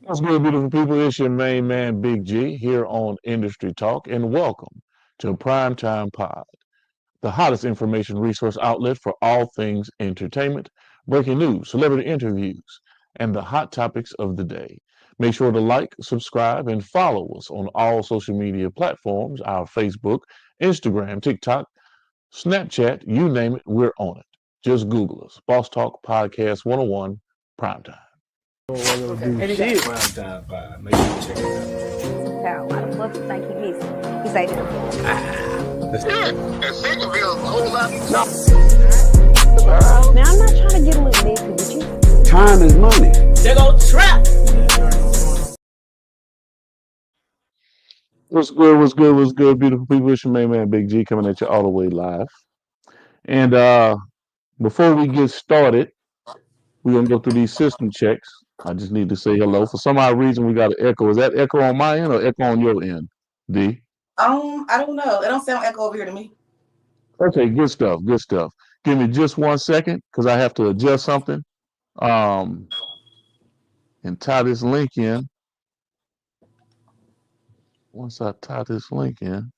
What's good, beautiful people? It's your main man, Big G, here on Industry Talk, and welcome to Primetime Pod, the hottest information resource outlet for all things entertainment, breaking news, celebrity interviews, and the hot topics of the day. Make sure to like, subscribe, and follow us on all social media platforms, our Facebook, Instagram, TikTok, Snapchat, you name it, we're on it. Just Google us. Boss Talk Podcast 101 Primetime. Okay. And he got prime time vibe. Make sure you check it How a lot of fluff think he missing. He say that. And second bill a whole lot. Now I'm not trying to get a little messy with you. Time is money. They go trap. What's good? What's good? What's good, beautiful people? It's your main man, Big G, coming at you all the way live. And before we get started, we're gonna go through these system checks. I just need to say hello. For some odd reason, we got an echo. Is that echo on my end or echo on your end, D? I don't know. It don't sound echo over here to me. Okay, good stuff. Good stuff. Give me just 1 second because I have to adjust something. Um, and tie this link in. Once I tie this link in,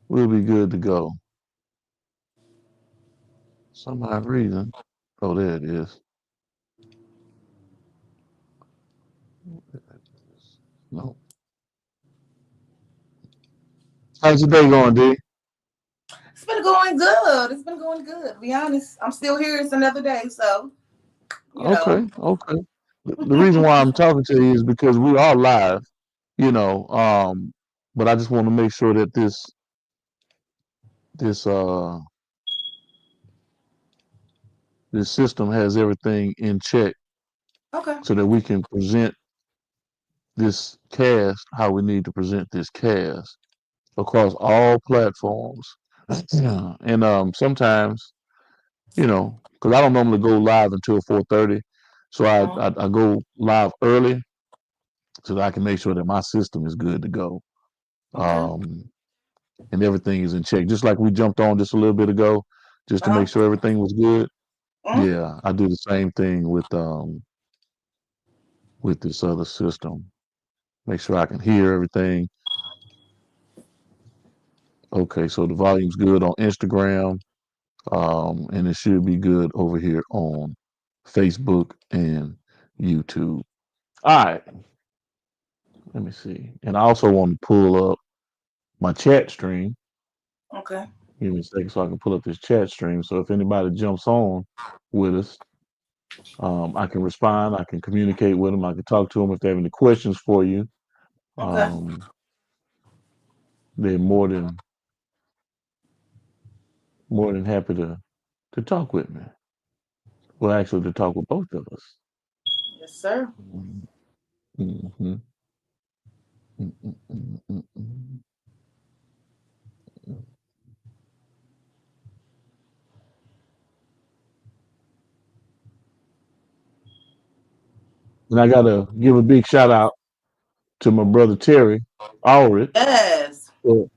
we'll be good to go. Some odd reason. Oh, there it is. No. How's your day going, D? It's been going good. It's been going good. To be honest, I'm still here. It's another day, so Okay, okay. The reason why I'm talking to you is because we are live, you know. But I just want to make sure that this uh this system has everything in check Okay. so that we can present this cast how we need to present this cast across all platforms. And sometimes, because I don't normally go live until 4:30, so I go live early so that I can make sure that my system is good to go. Okay. Um, and everything is in check. Just like we jumped on just a little bit ago, just to Uh-huh. make sure everything was good. Mhm. Yeah, I do the same thing with this other system. Make sure I can hear everything. Okay, so the volume's good on Instagram, and it should be good over here on Facebook and YouTube. All right, let me see. And I also want to pull up my chat stream. Okay. Give me a second so I can pull up this chat stream. So if anybody jumps on with us, I can respond. I can communicate with them. I can talk to them if they have any questions for you. Okay. Um, they're more than happy to talk with me. Well, actually, to talk with both of us. Yes, sir. Mm-hmm. Mm-mm-mm-mm-mm. And I gotta give a big shout out to my brother Terry Allred Yes. for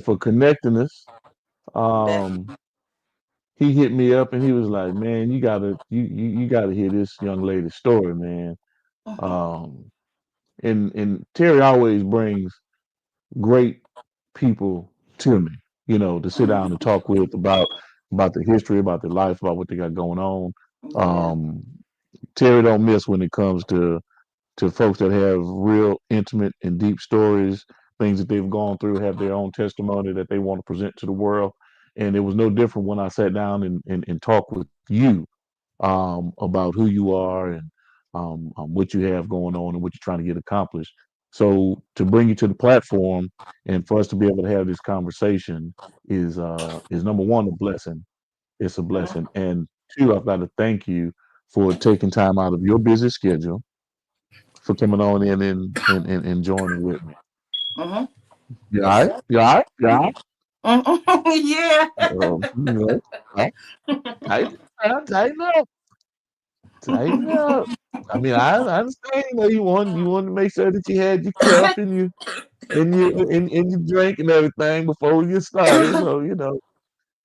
for connecting us. Def- Um, he hit me up and he was like, "Man, you gotta hear this young lady's story, man." mhm. Um, and Terry always brings great people to me, to sit down and Mhm. talk with about the history, about their life, about what they got going on. Yeah. Um, Terry don't miss when it comes to folks that have real intimate and deep stories, things that they've gone through, have their own testimony that they want to present to the world. And it was no different when I sat down and talked with you about who you are and what you have going on and what you're trying to get accomplished. So to bring you to the platform and for us to be able to have this conversation is number one a blessing. It's a blessing, and two, I've got to thank you for taking time out of your busy schedule for coming on in and joining with me. Mhm. You all Yes, right? sir. You all right? You all right? Mhm. Yeah. You know, tighten, tighten up, tighten up. I mean, I understand. You want to make sure that you had your cup and your drink and everything before we get started. So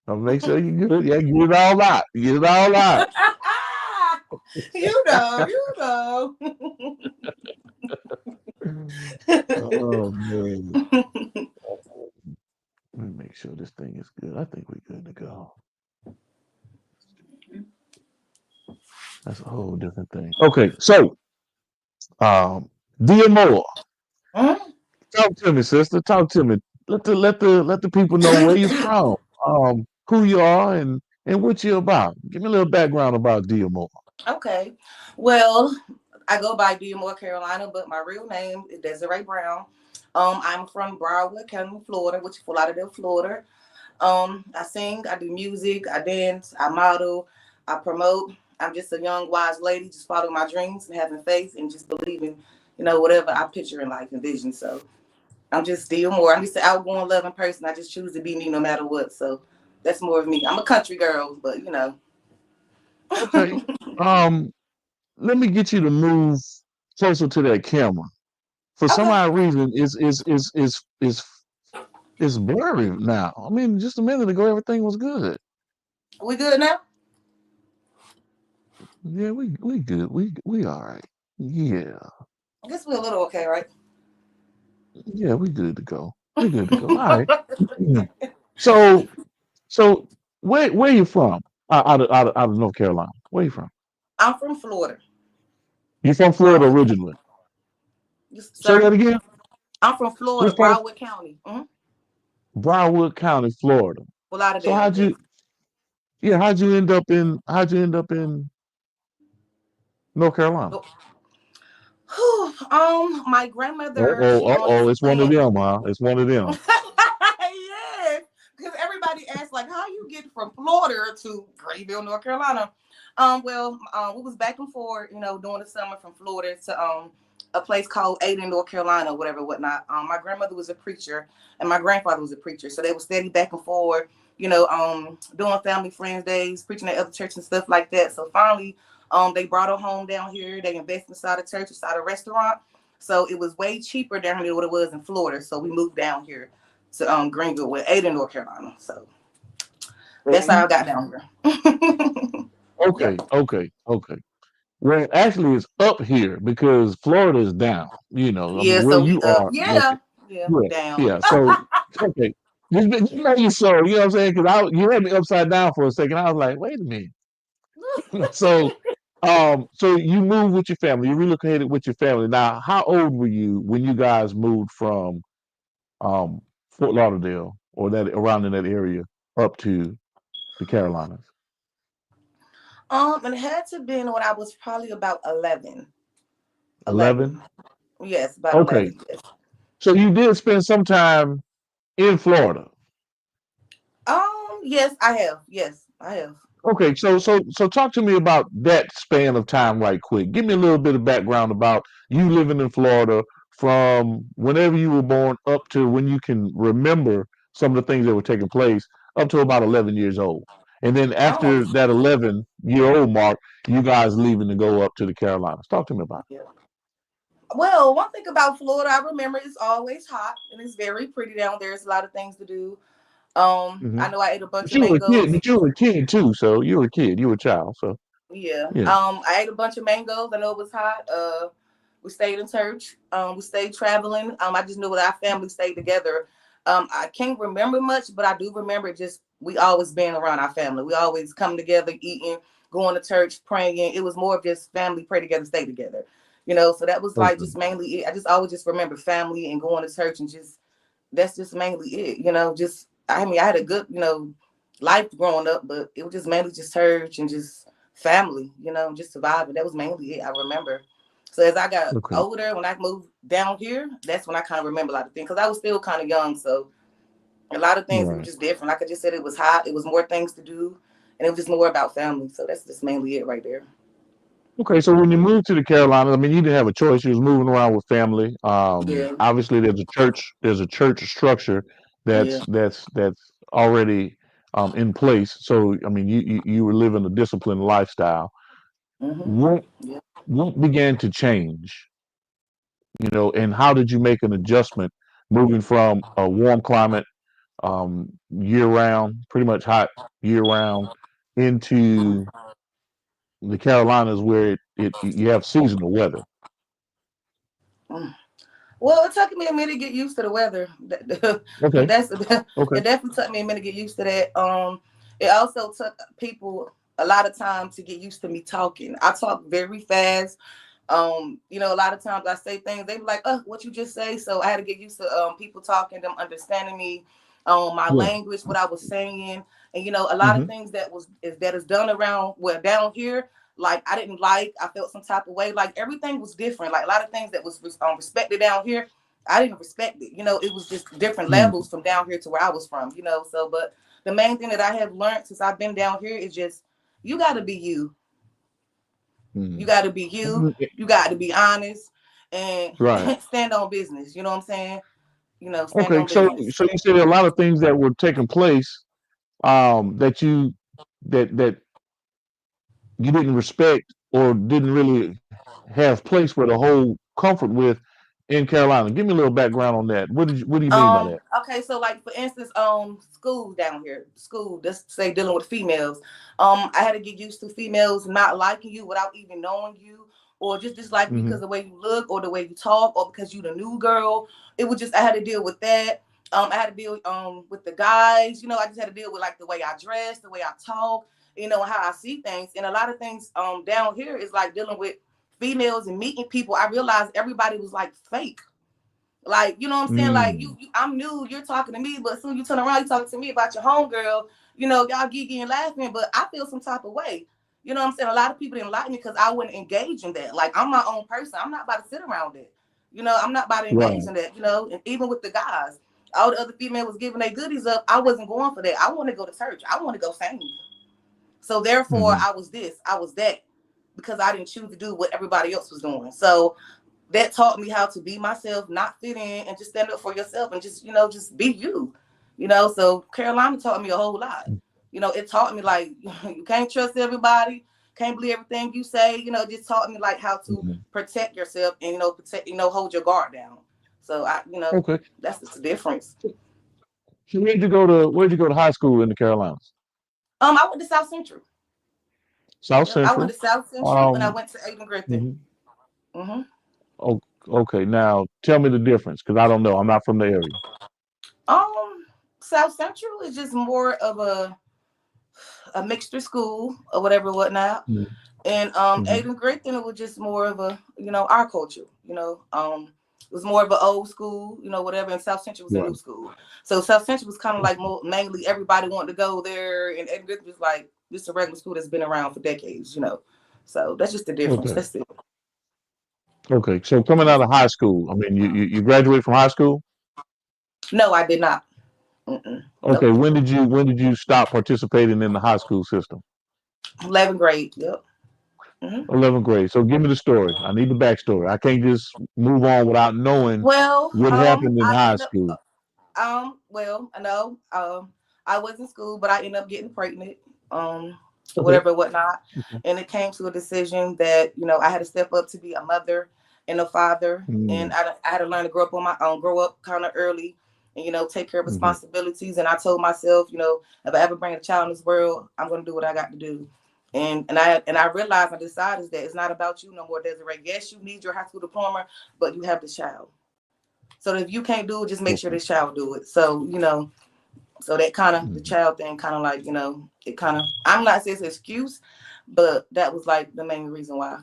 I'll make sure you good. Yeah, get it all out. Get it all out. you know. You know. Oh man. Let me make sure this thing is good. I think we're good to go. That's a whole different thing. Okay, so De'Amor, Mhm. talk to me, sister. Talk to me. Let the people know where you're from, who you are, and what you're about. Give me a little background about De'Amor. Okay. Well, I go by DEAMOR Carolina, but my real name is Desiree Brown. I'm from Broward County, Florida, which is Fort Lauderdale, Florida. I sing, I do music, I dance, I model, I promote. I'm just a young, wise lady, just following my dreams and having faith and just believing, whatever I picture in life and vision. So I'm just De'Amor. I'm just an outgoing, loving person. I just choose to be me no matter what. So that's more of me. I'm a country girl, but Okay. Um, Let me get you to move closer to that camera. For some Okay. odd reason, it's blurry now. I mean, just a minute ago, everything was good. We good now? Yeah, we good. We all right. Yeah, I guess we're a little okay, right? yeah, we good to go. We good to go. All right. Mm. So so where you from? Out of North Carolina. Where you from? I'm from Florida. You from Florida Broward County. originally? Yes, Say that sir. again. I'm from Florida, Which part of Broward County. Broward County, Florida? Fort So Lauderdale, yes. how'd you end up in North Carolina? Go- my grandmother, Oh, she uh owned oh, this it's one of land. them, huh? It's one of them. Yes, because everybody asks like, how you get from Florida to Greenville, North Carolina? We was back and forth, during the summer from Florida to a place called Aden, North Carolina, whatever, whatnot. My grandmother was a preacher, and my grandfather was a preacher, so they were steady back and forth, doing family friends days, preaching at other churches and stuff like that. So finally, they brought her home down here. They invested inside a church, inside a restaurant. So it was way cheaper down here than what it was in Florida. So we moved down here to Greenville with Aden, North Carolina. So that's how I got down here. Okay, Yep. okay, okay. Well, actually, it's up here because Florida is down. I mean, Yeah, where so we you up. are. Okay, Yeah. Yeah, yeah, down. yeah. So, okay, just making sure. You know what I'm saying? Because you had me upside down for a second. I was like, wait a minute. So, so you moved with your family. You relocated with your family. Now, how old were you when you guys moved from um, Fort Lauderdale or that around in that area up to the Carolinas? It had to been when I was probably about 11. 11. 11. Yes, about Okay, 11. Yes. so you did spend some time in Florida. Yes, I have. Yes, I have. Okay, so talk to me about that span of time right quick. Give me a little bit of background about you living in Florida from whenever you were born up to when you can remember some of the things that were taking place up to about 11 years old. And then Oh, after that 11-year-old mark, you guys leaving to go up to the Carolinas. Talk to me about yeah. Well, one thing about Florida, I remember it's always hot and it's very pretty down there. There's a lot of things to do. it. I know I ate a bunch But of you were a kid, mangoes. but you were a kid too, so you were a kid, you were a child, so Yeah. yeah. I ate a bunch of mangoes. I know it was hot. We stayed in church. We stayed traveling. I just knew that our family stayed together. I can't remember much, but I do remember just we always being around our family. We always come together, eating, going to church, praying. It was more of just family, pray together, stay together. So that was like Okay. just mainly it. I just always just remember family and going to church and just that's just mainly it. Just I mean I had a good, life growing up, but it was just mainly just church and just family, just surviving. That was mainly it. I remember. So as I got Okay. older, when I moved down here, that's when I kind of remember a lot of things because I was still kind of young. So a lot of things it was Right. just different. Like I just said, it was hot. It was more things to do, and it was just more about family. So that's just mainly it right there. Okay, so when you moved to the Carolinas, I mean, you didn't have a choice. You was moving around with family. Yeah, Obviously, there's a church structure yeah, that's already in place. So, I mean, you were living a disciplined lifestyle. hmm What yeah. what began to change, and how did you make an adjustment moving from a warm climate, year round, pretty much hot year round, into the Carolinas where you have seasonal weather? Mm. Well, it took me a minute to get used to the weather. Okay. That's Okay. it definitely took me a minute to get used to that. It also took people a lot of time to get used to me talking. I talk very fast. A lot of times I say things, they be like, what you just say? So I had to get used to people talking, them understanding me, my Yeah. language, what I was saying. And a lot of Hmm. things that is done around down here, like I didn't like, I felt some type of way. Like everything was different. Like a lot of things that was respected down here, I didn't respect it. It was just different Hmm. levels from down here to where I was from, so but the main thing that I have learned since I've been down here is just you gotta be you. You Hmm. got to be you. You got to be honest and Right. stand on business. You know what I'm saying? Stand Okay. on So business. so you said a lot of things that were taking place that that you didn't respect or didn't really have place with a whole comfort with in Carolina. Give me a little background on that. What do you mean by that? Okay, so like for instance, school down here, school, let's say dealing with females. I had to get used to females not liking you without even knowing you, or just disliking you Hmm. because the way you look or the way you talk, or because you the new girl. It was just I had to deal with that. I had to deal with the guys, I just had to deal with like the way I dress, the way I talk, how I see things. And a lot of things down here is like dealing with females and meeting people. I realized everybody was like fake. Like, you know what I'm saying? Like Mm. I'm new, you're talking to me, but soon you turn around, you talking to me about your homegirl, y'all geeking and laughing, but I feel some type of way. You know what I'm saying? A lot of people didn't like me because I wouldn't engage in that. Like I'm my own person. I'm not about to sit around it. I'm not about to engage Right. in that, and even with the guys, all the other females was giving their goodies up. I wasn't going for that. I want to go to church. I want to go sing. So therefore Hmm. I was this, I was that, because I didn't choose to do what everybody else was doing. So that taught me how to be myself, not fit in, and just stand up for yourself and just be you. So Carolina taught me a whole lot. It taught me like you can't trust everybody, can't believe everything you say. It just taught me like how to Hmm. protect yourself and protect, hold your guard down. So Okay. that's just the difference. So where'd you go to high school in the Carolinas? I went to South Central. South Yep, I went Central. to South Central and I Um. went to Aiden Griffin. Mhm. hmm o- Okay. Now tell me the difference, because I don't know. I'm not from the area. Um, South Central is just more of a mixture school or whatever, whatnot. And Mm-hmm. Aiden Griffin, it was just more of a, our culture, it was more of an old school, whatever. And South Central was a new Right. school. So South Central was kind of like more mainly everybody wanted to go there. And Aiden Griffin was like, this is a regular school that's been around for decades. So that's just the difference. Okay. That's it. Okay. So coming out of high school, I mean, you graduated from high school. No, I did not. Okay. Nope. When did you stop participating in the high school system? 11th grade. Yep. hmm 11th grade. So give me the story. I need the backstory. I can't just move on without knowing Well, what happened in I high end up school. I know. I was in school, but I ended up getting pregnant, Okay. whatever, whatnot. Okay. And it came to a decision that, I had to step up to be a mother and a father. And Mm-hmm. I had to learn to grow up on my own, grow up kind of early and, take care of Mm-hmm. responsibilities. And I told myself, if I ever bring a child in this world, I'm going to do what I got to do. And I realized I decided that it's not about you no more, Desiree. Yes, you need your high school diploma, but you have the child. So if you can't do it, just make sure Okay. this child do it. So, so that kind of the Mhm. child thing kind of like, it kind of, I'm not saying it's an excuse, but that was like the main reason why.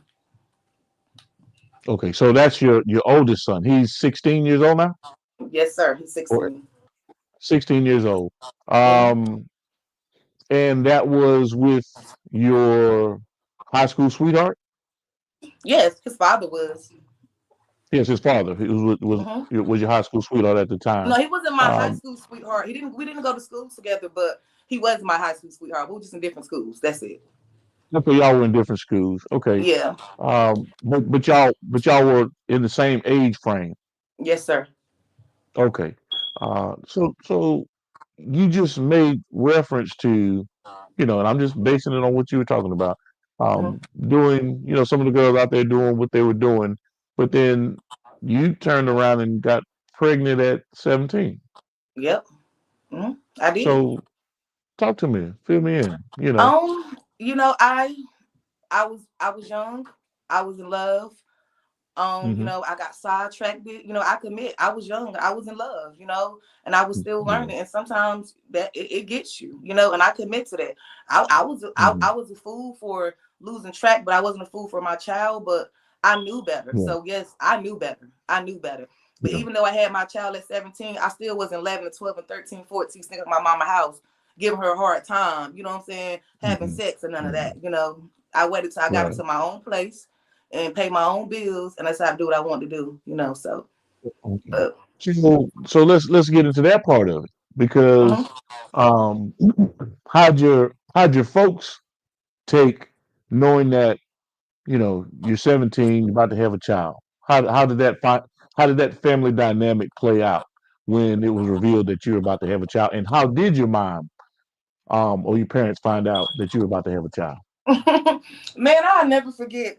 Okay. So that's your oldest son. He's 16 years old now, Yes, sir. He's or 16. 16 years old. hmm Um, and that was with your high school sweetheart. Yes, his father was. Yes, his father. He hmm was your high school sweetheart at the time. No, he wasn't my high Um, school sweetheart. We didn't go to school together, but he was my high school sweetheart. We were just in different schools. That's it. okay, y'all were in different schools. Okay. Yeah. But y'all were in the same age frame. Yes, sir. Okay. So you just made reference to, and I'm just basing it on what you were talking about. hmm Doing, some of the girls out there doing what they were doing, but then you turned around and got pregnant at 17. Yep. I did. So talk to me, fill me in. Um, I was young. I was in love. Mm-hmm. I got sidetracked. I commit. I was young. I was in love, and I was still Yeah. learning. And sometimes that it gets you, and I commit to that. Mm-hmm. I was a fool for losing track, but I wasn't a fool for my child. But I knew better. Yeah. So yes, I knew better. I knew better. But Yeah. even though I had my child at 17, I still wasn't 11 and 12 and 13, 14, sneaking at my mama's house, giving her a hard time. You know what I'm saying? Having Mm-hmm. sex and none of Mm-hmm. that. I waited till I got Right. into my own place and pay my own bills, and that's how I do what I want to do. So. Okay. But, So let's get into that part of it because mhm. um how'd your folks take knowing that you're 17, you're about to have a child? How did that family dynamic play out when it was revealed that you were about to have a child? And how did your mom or your parents find out that you were about to have a child? Man, I'll never forget.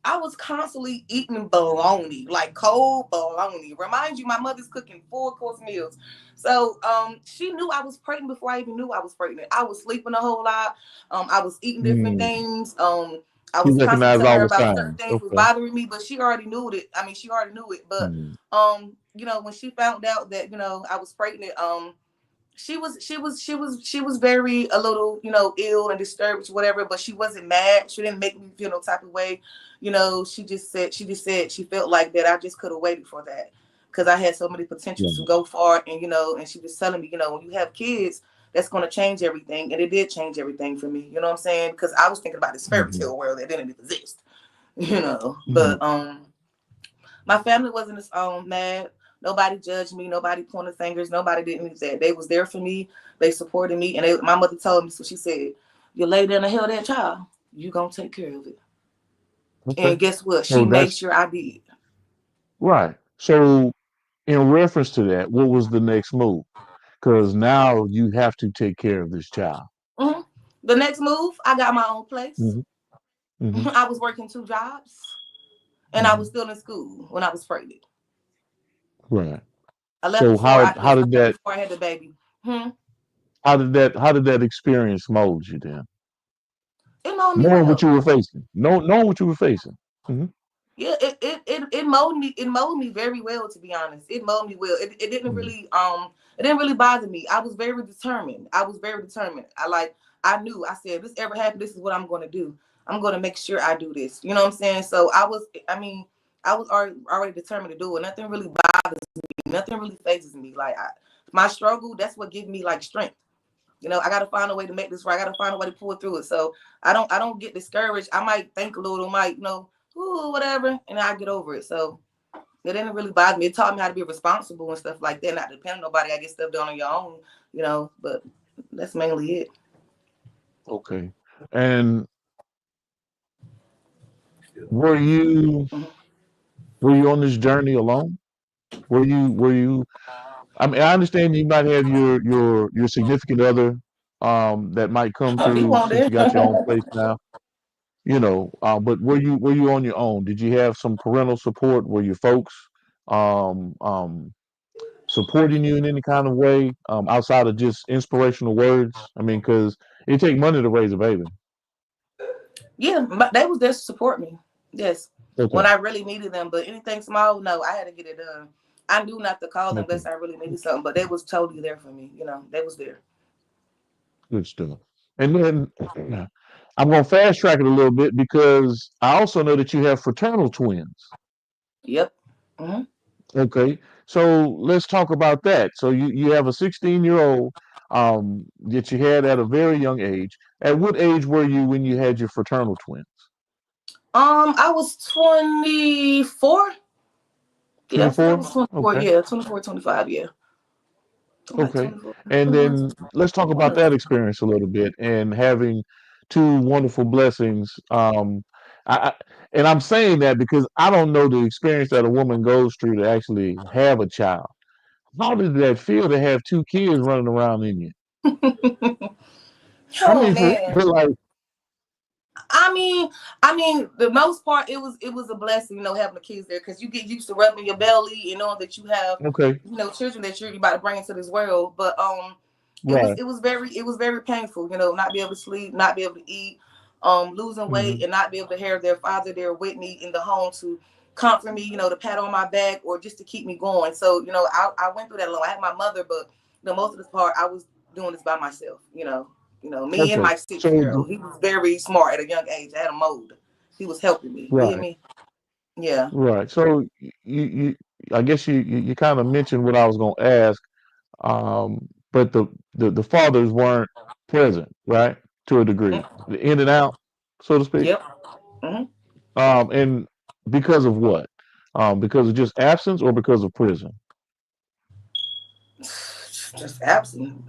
I was constantly eating bologna, like cold bologna. Remind you, my mother's cooking 4-course meals. So she knew I was pregnant before I even knew I was pregnant. I was sleeping a whole lot. I was eating different Mm. things. I She was constantly recognized telling all her the about certain signs. things was Okay. bothering me, but she already knew it. I mean, she already knew it. But Mm. when she found out that I was pregnant, she was very a little ill and disturbed, whatever, but she wasn't mad. She didn't make me feel no type of way. She just said she felt like that I just could have waited for that because I had so many potentials to Right. go far. And she was telling me, when you have kids, that's going to change everything. And it did change everything for me, you know what I'm saying? Because I was thinking about this fairy Mhm. tale world that didn't exist. Mhm. But my family wasn't mad. Nobody judged me. Nobody pointed fingers. Nobody did anything. They was there for me. They supported me. And my mother told me, so she said, "You lay there and held that child. You gonna take care of it." Okay. And guess what? She So made that's sure I did. right. So in reference to that, what was the next move? Because now you have to take care of this child. hmm The next move, I got my own place. Hmm. Hmm. I was working 2 jobs, and I was Hmm. still in school when I was pregnant. Right. I left So before I how yes, I did left that before I had the baby. Hmm. how did that experience mold you then? It made me Knowing what well. you were facing. Knowing what you were facing. Hmm. Yeah, it molded me. It molded me very well, to be honest. It molded me well. Hmm. It didn't really bother me. I was very determined. I knew. I said, if this ever happened, this is what I'm going to do. I'm going to make sure I do this. You know what I'm saying? So I was already determined to do it. Nothing really bothers me. Nothing really phases me. Like my struggle, that's what gives me like strength. I got to find a way to make this right. I got to find a way to pull through it. So I don't get discouraged. I might think a little, might ooh, whatever, and I get over it. So it didn't really bother me. It taught me how to be responsible and stuff like that, not depend on nobody. I get stuff done on your own, But that's mainly it. Okay. And were you Mhm. were you on this journey alone? Were you I mean, I understand you might have your significant other that might come Oh, he through won't since there. you got your own place now. But were you on your own? Did you have some parental support? Were your folks um um supporting you in any kind of way outside of just inspirational words? I mean, because it take money to raise a baby. Yeah, but they was there to support me. Yes, when Okay. I really needed them. But anything small, no, I had to get it done. I knew not to call them Okay. unless I really needed something, but they was totally there for me. They was there. Good stuff. And then I'm gonna fast track it a little bit because I also know that you have fraternal twins. Yep. Hmm. Okay, so let's talk about that. So you have a 16-year-old that you had at a very young age. At what age were you when you had your fraternal twins? I was 24. Yeah, I 24? was 24. Okay, Yeah, 24, 25. Yeah, like okay. 24. And then let's talk about Was. that experience a little bit and having two wonderful blessings. I, and I'm saying that because I don't know the experience that a woman goes through to actually have a child. How did that feel to have two kids running around in you? I Oh mean, for man. real, like, I mean, the most part it was a blessing, having the kids there because you get used to rubbing your belly and knowing that you have, okay, children that you're about to bring into this world. But it was right. it was very painful, not be able to sleep, not be able to eat. losing weight Mhm. and not be able to have their father there with me in the home to comfort me, to pat on my back or just to keep me going. So, I went through that alone. I had my mother, but most of this part I was doing this by myself, me and Okay. my So 6-year-old. He was very smart at a young age. I had a mold. He was helping me. You hear right, me? Yeah. right. So you I guess you kind of mentioned what I was going to ask. But the fathers weren't present, right? To a degree, Mm, the in and out, so to speak. yep. Hmm. And because of what? Because of just absence or because of prison? Just absent.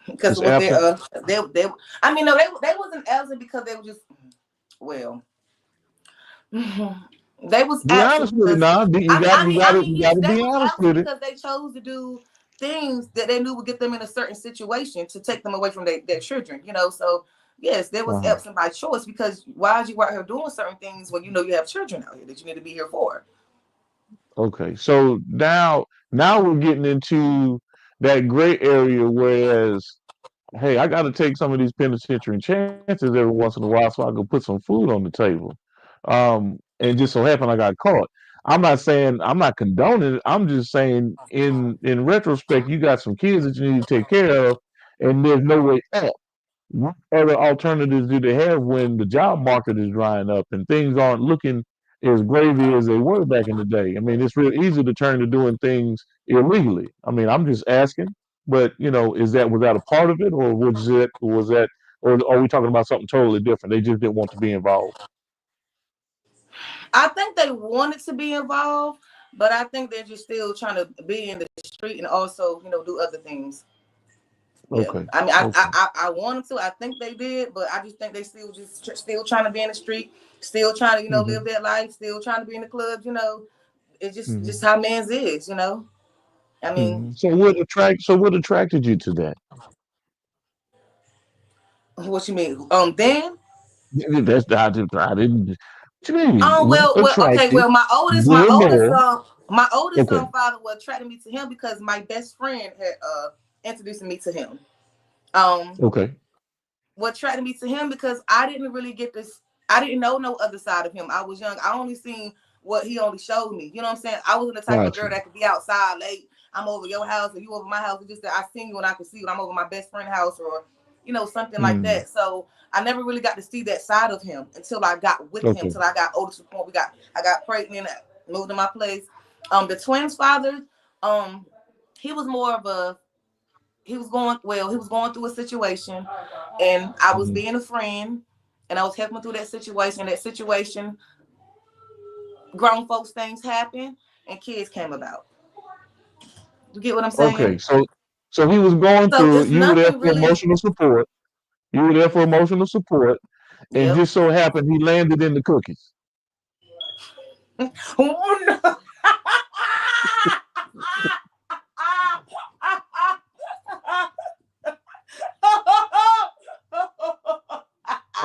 Because Just it was their absence. they I mean no they wasn't absent because they were just well they was Be absent honest with it because now. You got yes, to they be was honest absent with it. because they chose to do things that they knew would get them in a certain situation to take them away from their children, so yes, they was Uh-huh. absent by choice because why is you out here doing certain things when you have children out here that you need to be here for. Okay, so now we're getting into that gray area, whereas hey, I got to take some of these penitentiary chances every once in a while so I can put some food on the table. And just so happened I got caught. I'm not saying I'm not condoning it. I'm just saying in retrospect, you got some kids that you need to take care of, and there's no way out. What other alternatives do they have when the job market is drying up and things aren't looking as gravy as they were back in the day? I mean, it's real easy to turn to doing things illegally. I mean, I'm just asking, but was that a part of it, or or are we talking about something totally different? They just didn't want to be involved. I think they wanted to be involved, but I think they're just still trying to be in the street and also do other things. Yeah, Okay, I mean, I, okay. I I I want them to. I think they did, but I just think they still trying to be in the street, still trying to Hmm. live their life, still trying to be in the clubs. It's just Hmm. how men's is. I mean, Hmm. So what attracted you to that? what you mean? Then. That's I didn't. What you mean? Oh What well, okay. attracted Well, DeAmor? my oldest Okay, son father was attracted me to him because my best friend had introduced me to him. Um, okay. what attracted me to him because I didn't really get this. I didn't know no other side of him. I was young. I only seen what he only showed me. You know what I'm saying? I wasn't the type of Gotcha. girl that could be outside late. I'm over your house or you over my house. It's just that I seen you and I could see when I'm over my best friend's house or something like Mm, that. So I never really got to see that side of him until I got with him. okay. Till I got older to the point I got pregnant, moved to my place. The twins' father, um, he was more of a he was going through a situation and I was Mhm. being a friend and I was helping him through that situation. That situation, grown folks things happen and kids came about. You get what I'm Okay. saying? So he was going So through it. it's You were there nothing for really. emotional support. You were there for emotional support, and Yep. just so happened he landed in the cookies. Oh, no.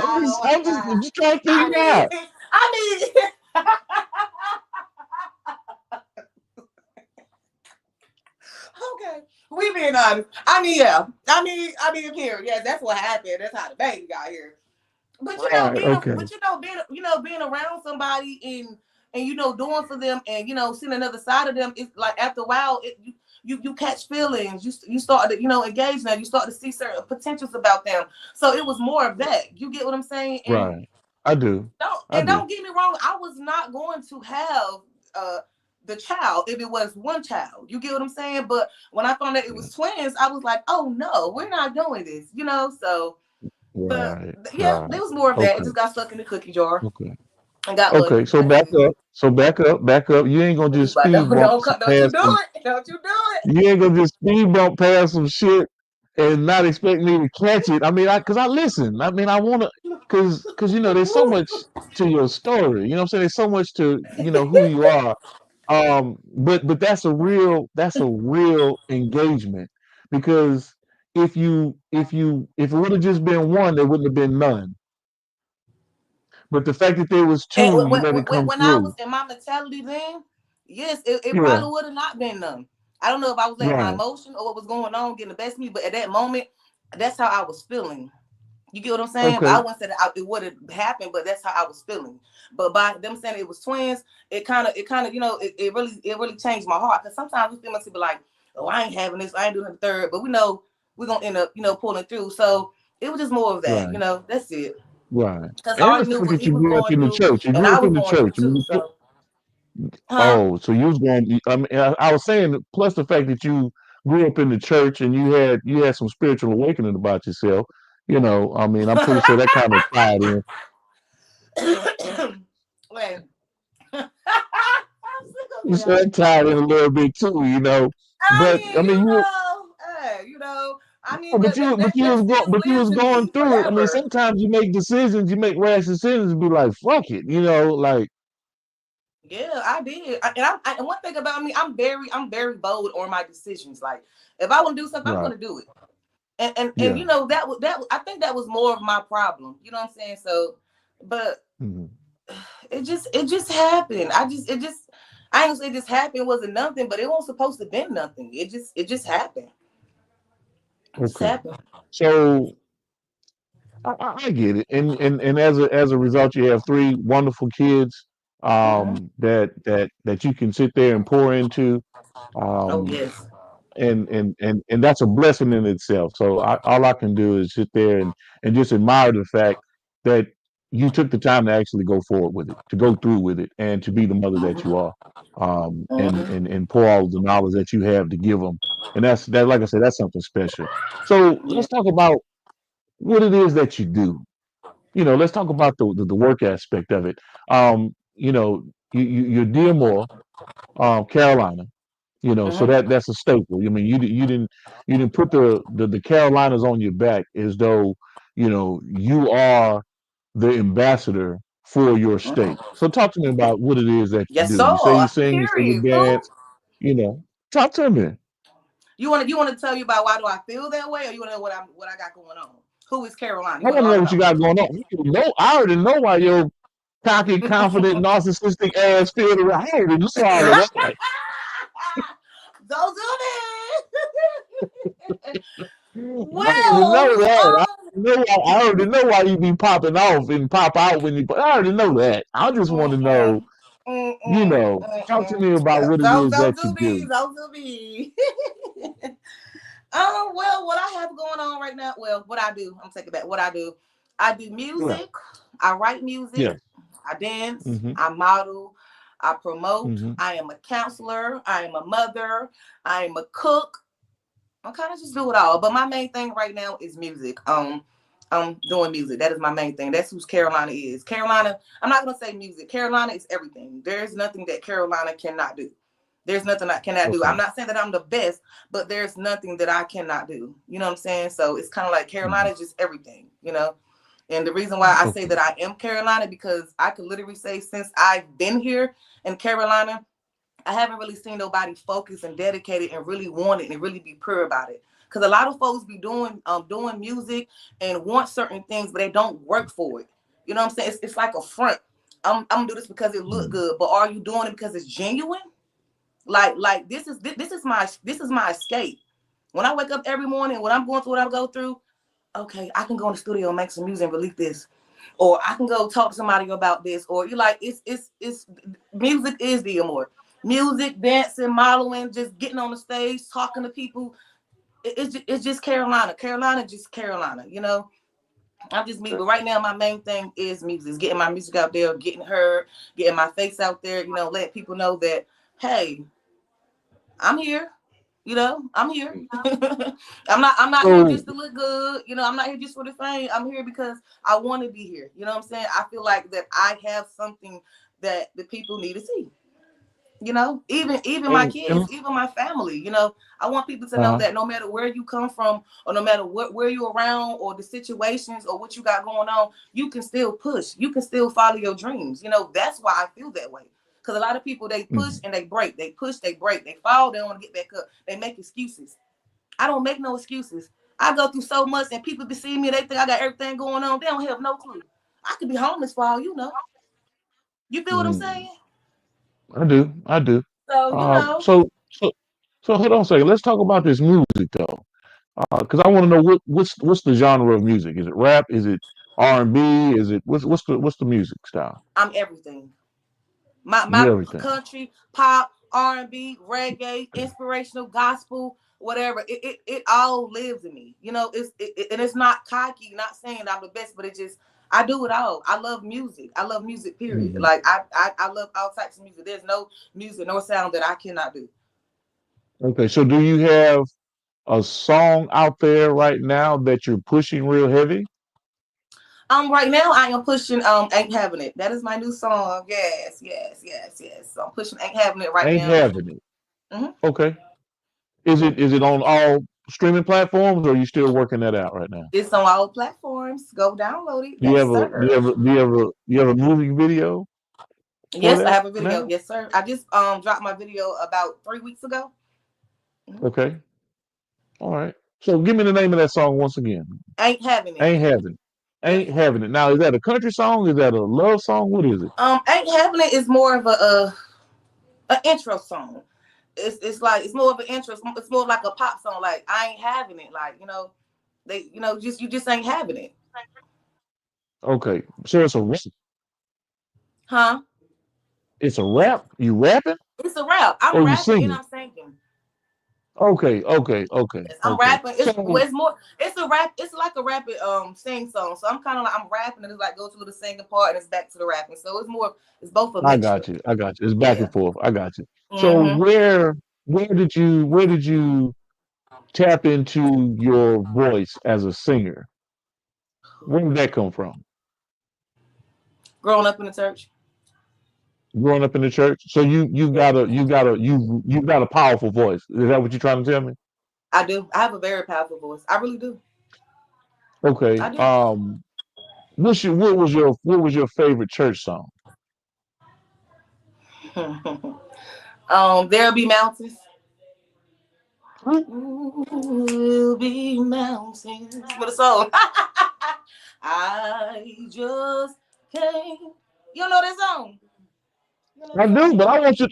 Oh my I'm god. just trying to I figure it mean, out. I mean, okay. We being honest. I mean, yeah. Here, yes, that's what happened. That's how the baby got here. But Right. Okay. being around somebody and doing for them and seeing another side of them, it's like after a while you catch feelings. You start to engage now. You start to see certain potentials about them. So it was more of that. You get what I'm saying? And Right. I do. I do. don't get me wrong. I was not going to have uh the child if it was one child. You get what I'm saying? But when I found out it Yeah. was twins, I was like, oh no, we're not doing this. So. But Right. yeah, Right. there was more of that. It Okay. just got stuck in the cookie jar Okay. and got Okay. lucky. So back up. Back up. You ain't gonna just But speed bump don't you past do some. it. Don't you do it. You ain't gonna just speed bump past some shit and not expect me to catch it. I mean, cause I listen. I mean, I wanna, cause there's so much to your story. You know what I'm saying? There's so much to who you are. But that's a real engagement because if it would have just been one, there wouldn't have been none. But the fact that there was And two, you let it come when I was through. in my mentality then, yes, it Yeah. probably would have not been none. I don't know if I was letting my Right. emotion or what was going on getting the best of me, but at that moment, that's how I was feeling. You get what I'm saying? But I Okay. wouldn't say that it would have happened, but that's how I was feeling. But by them saying it was twins, it kind of, it really changed my heart. Because sometimes we feel like to be like, oh, I ain't having this, I ain't doing the third, but we know we're gonna end up, pulling through. So it was just more of that, Right. that's it. Right. Because I And the already knew fact what that he you was grew up going in the through, church. You and grew I up was in the going through church. too. So, huh? Oh, so you was going. I mean, I was saying, plus the fact that you grew up in the church and you had some spiritual awakening about yourself. I mean, I'm pretty sure that kind of tied in. Wait. I'm sick of You said him. that tied in a little bit too. I But I mean, mean, I mean, but but you, but that still but you lives was in going me through it. I mean, forever. sometimes you make decisions, you make rash decisions, and be like, fuck it. Like Yeah, I did. And one thing about me, I'm very bold on my decisions. Like, if I want to do something, I'm right, going to do it. And yeah. I think that was more of my problem. You know what I'm saying? So, but Hmm. it just happened. I ain't gonna say it just happened. It wasn't nothing, but it wasn't supposed to be nothing. It just happened. It just Okay. happened. So I get it, and as a result, you have three wonderful kids Hmm. that you can sit there and pour into, Oh um, yes. and that's a blessing in itself. So all I can do is sit there and just admire the fact that you took the time to actually go forward with it, to go through with it, and to be the mother that you are, and pour all the knowledge that you have to give them. And that, like I said, that's something special. So Yeah. let's talk about what it is that you do. Let's talk about the work aspect of it. You're DeAmor, Carolina. So Hmm. that's a staple. I mean, you didn't put the Carolinas on your back as though you are the ambassador for your state. So talk to me about what it is that you Yes, do. You say you sir. sing, you say you Period. Pooh. dance. You know, talk to me. You want to tell you about why do I feel that way, or you want to know what I got going on? Who is Carolina? You I want want to all know of what you know? got going on. I already know why your cocky, confident, narcissistic ass feel the way. I already know all of that. Don't do that. I already know Well, that. I already know why you be popping off and pop out when you. I already know that. I just want to know. mm-mm, Talk to mm-mm. me about what it Don't is that don't you do me. do. Don't do me. Well, what I have going on right now. Well, what I do. I'm taking back. What I do Yeah. music. I write music. Yeah. I dance. Mm-hmm. I model. I promote. Mm-hmm. I am a counselor. I am a mother. I am a cook. I kind of just do it all. But my main thing right now is music. I'm doing music. That is my main thing. That's who Carolina is. Carolina, I'm not gonna say music. Carolina is everything. There's nothing that Carolina cannot do. There's nothing I cannot do. I'm Okay. not saying that I'm the best, but there's nothing that I cannot do. You know what I'm saying? So it's kind of like Mm-hmm. Carolina is just everything. And the reason why I say Okay. that I am Carolina, because I could literally say since I've been here in Carolina, I haven't really seen nobody focus and dedicated and really want it and really be pure about it. Because a lot of folks be doing music and want certain things, but they don't work for it. You know what I'm saying? It's like a front. I'm gonna do this because it look Mm-hmm. good, but are you doing it because it's genuine? Like this is my escape. When I wake up every morning, when I'm going through what I go through, okay, I can go in the studio and make some music and release this, or I can go talk to somebody about this, or you like it's music is the more music, dancing, modeling, just getting on the stage, talking to people. It's just Carolina. Carolina, just Carolina. I'm just me. But right now, my main thing is music. Is getting my music out there, getting heard, getting my face out there. Let people know that hey, I'm here. I'm here. I'm not here So, just to look good. I'm not here just for the fame. I'm here because I want to be here. You know what I'm saying? I feel like that I have something that the people need to see. Even my and kids, even my family. I want people to know uh, that no matter where you come from, or no matter where you're around, or the situations, or what you got going on, you can still push. You can still follow your dreams. That's why I feel that way. Because a lot of people, they push mhm. and they break. They push, they break. They fall, they don't want to get back up. They make excuses. I don't make no excuses. I go through so much, and people be seeing me. They think I got everything going on. They don't have no clue. I could be homeless for all you know. You feel what I'm Mm, saying? I do. I do. So So, so hold on a second. Let's talk about this music though. Because I want to know what's the genre of music? Is it rap? Is it R&B? Is it what's the music style? I'm everything. My You everything. country, pop, R&B, reggae, inspirational, gospel, whatever. It all lives in me. You know, and it's not cocky, not saying I'm the best, but it just I do it all. I love music. I love music, period. Mhm. Like I love all types of music. There's no music, no sound that I cannot do. Okay, so do you have a song out there right now that you're pushing real heavy? Right now I am pushing Ain't Having It. That is my new song. Yes, yes, yes, yes. So I'm pushing Ain't Having It right Ain't now. having it. Hmm. Okay. Is it on all streaming platforms, or are you still working that out right now? It's on all platforms. Go download it. Do you Yes, have a do you sir. have a do you have a you have a music video for Yes, I that have a video. now? Yes, sir. I just dropped my video about 3 weeks ago. Mhm. Okay. All right. So give me the name of that song once again. Ain't Having It. Ain't having it. Yes. Ain't having it. Now, is that a country song? Is that a love song? What is it? Ain't Having It is more of a intro song. It's like it's more of an intro. It's more like a pop song. Like I ain't having it. Like just you just ain't having it, Okay. So it's a rap. huh? It's a rap. You rapping It's a rap. I'm or you rapping and singing? I'm singing. Okay. Okay. Okay. Yes, I'm Okay. rapping. So It's more. It's a rap. It's like a rapid sing song. So I'm kind of like I'm rapping and it's like goes to the singing part and it's back to the rapping. So it's more. It's both a I got mixture. you. I got you. It's back Yeah. and forth. I got you. So Mm-hmm. where did you tap into your voice as a singer? Where did that come from? Growing up in the church. Growing up in the church. So Yeah, you got a powerful voice. Is that what you're trying to tell me? I do. I have a very powerful voice. I really do. Okay. I do. What was your favorite church song? There'll be mountains. Hmm? Will be mountains. What a song. I just can't. You know that song? You know I that do, song? but I want you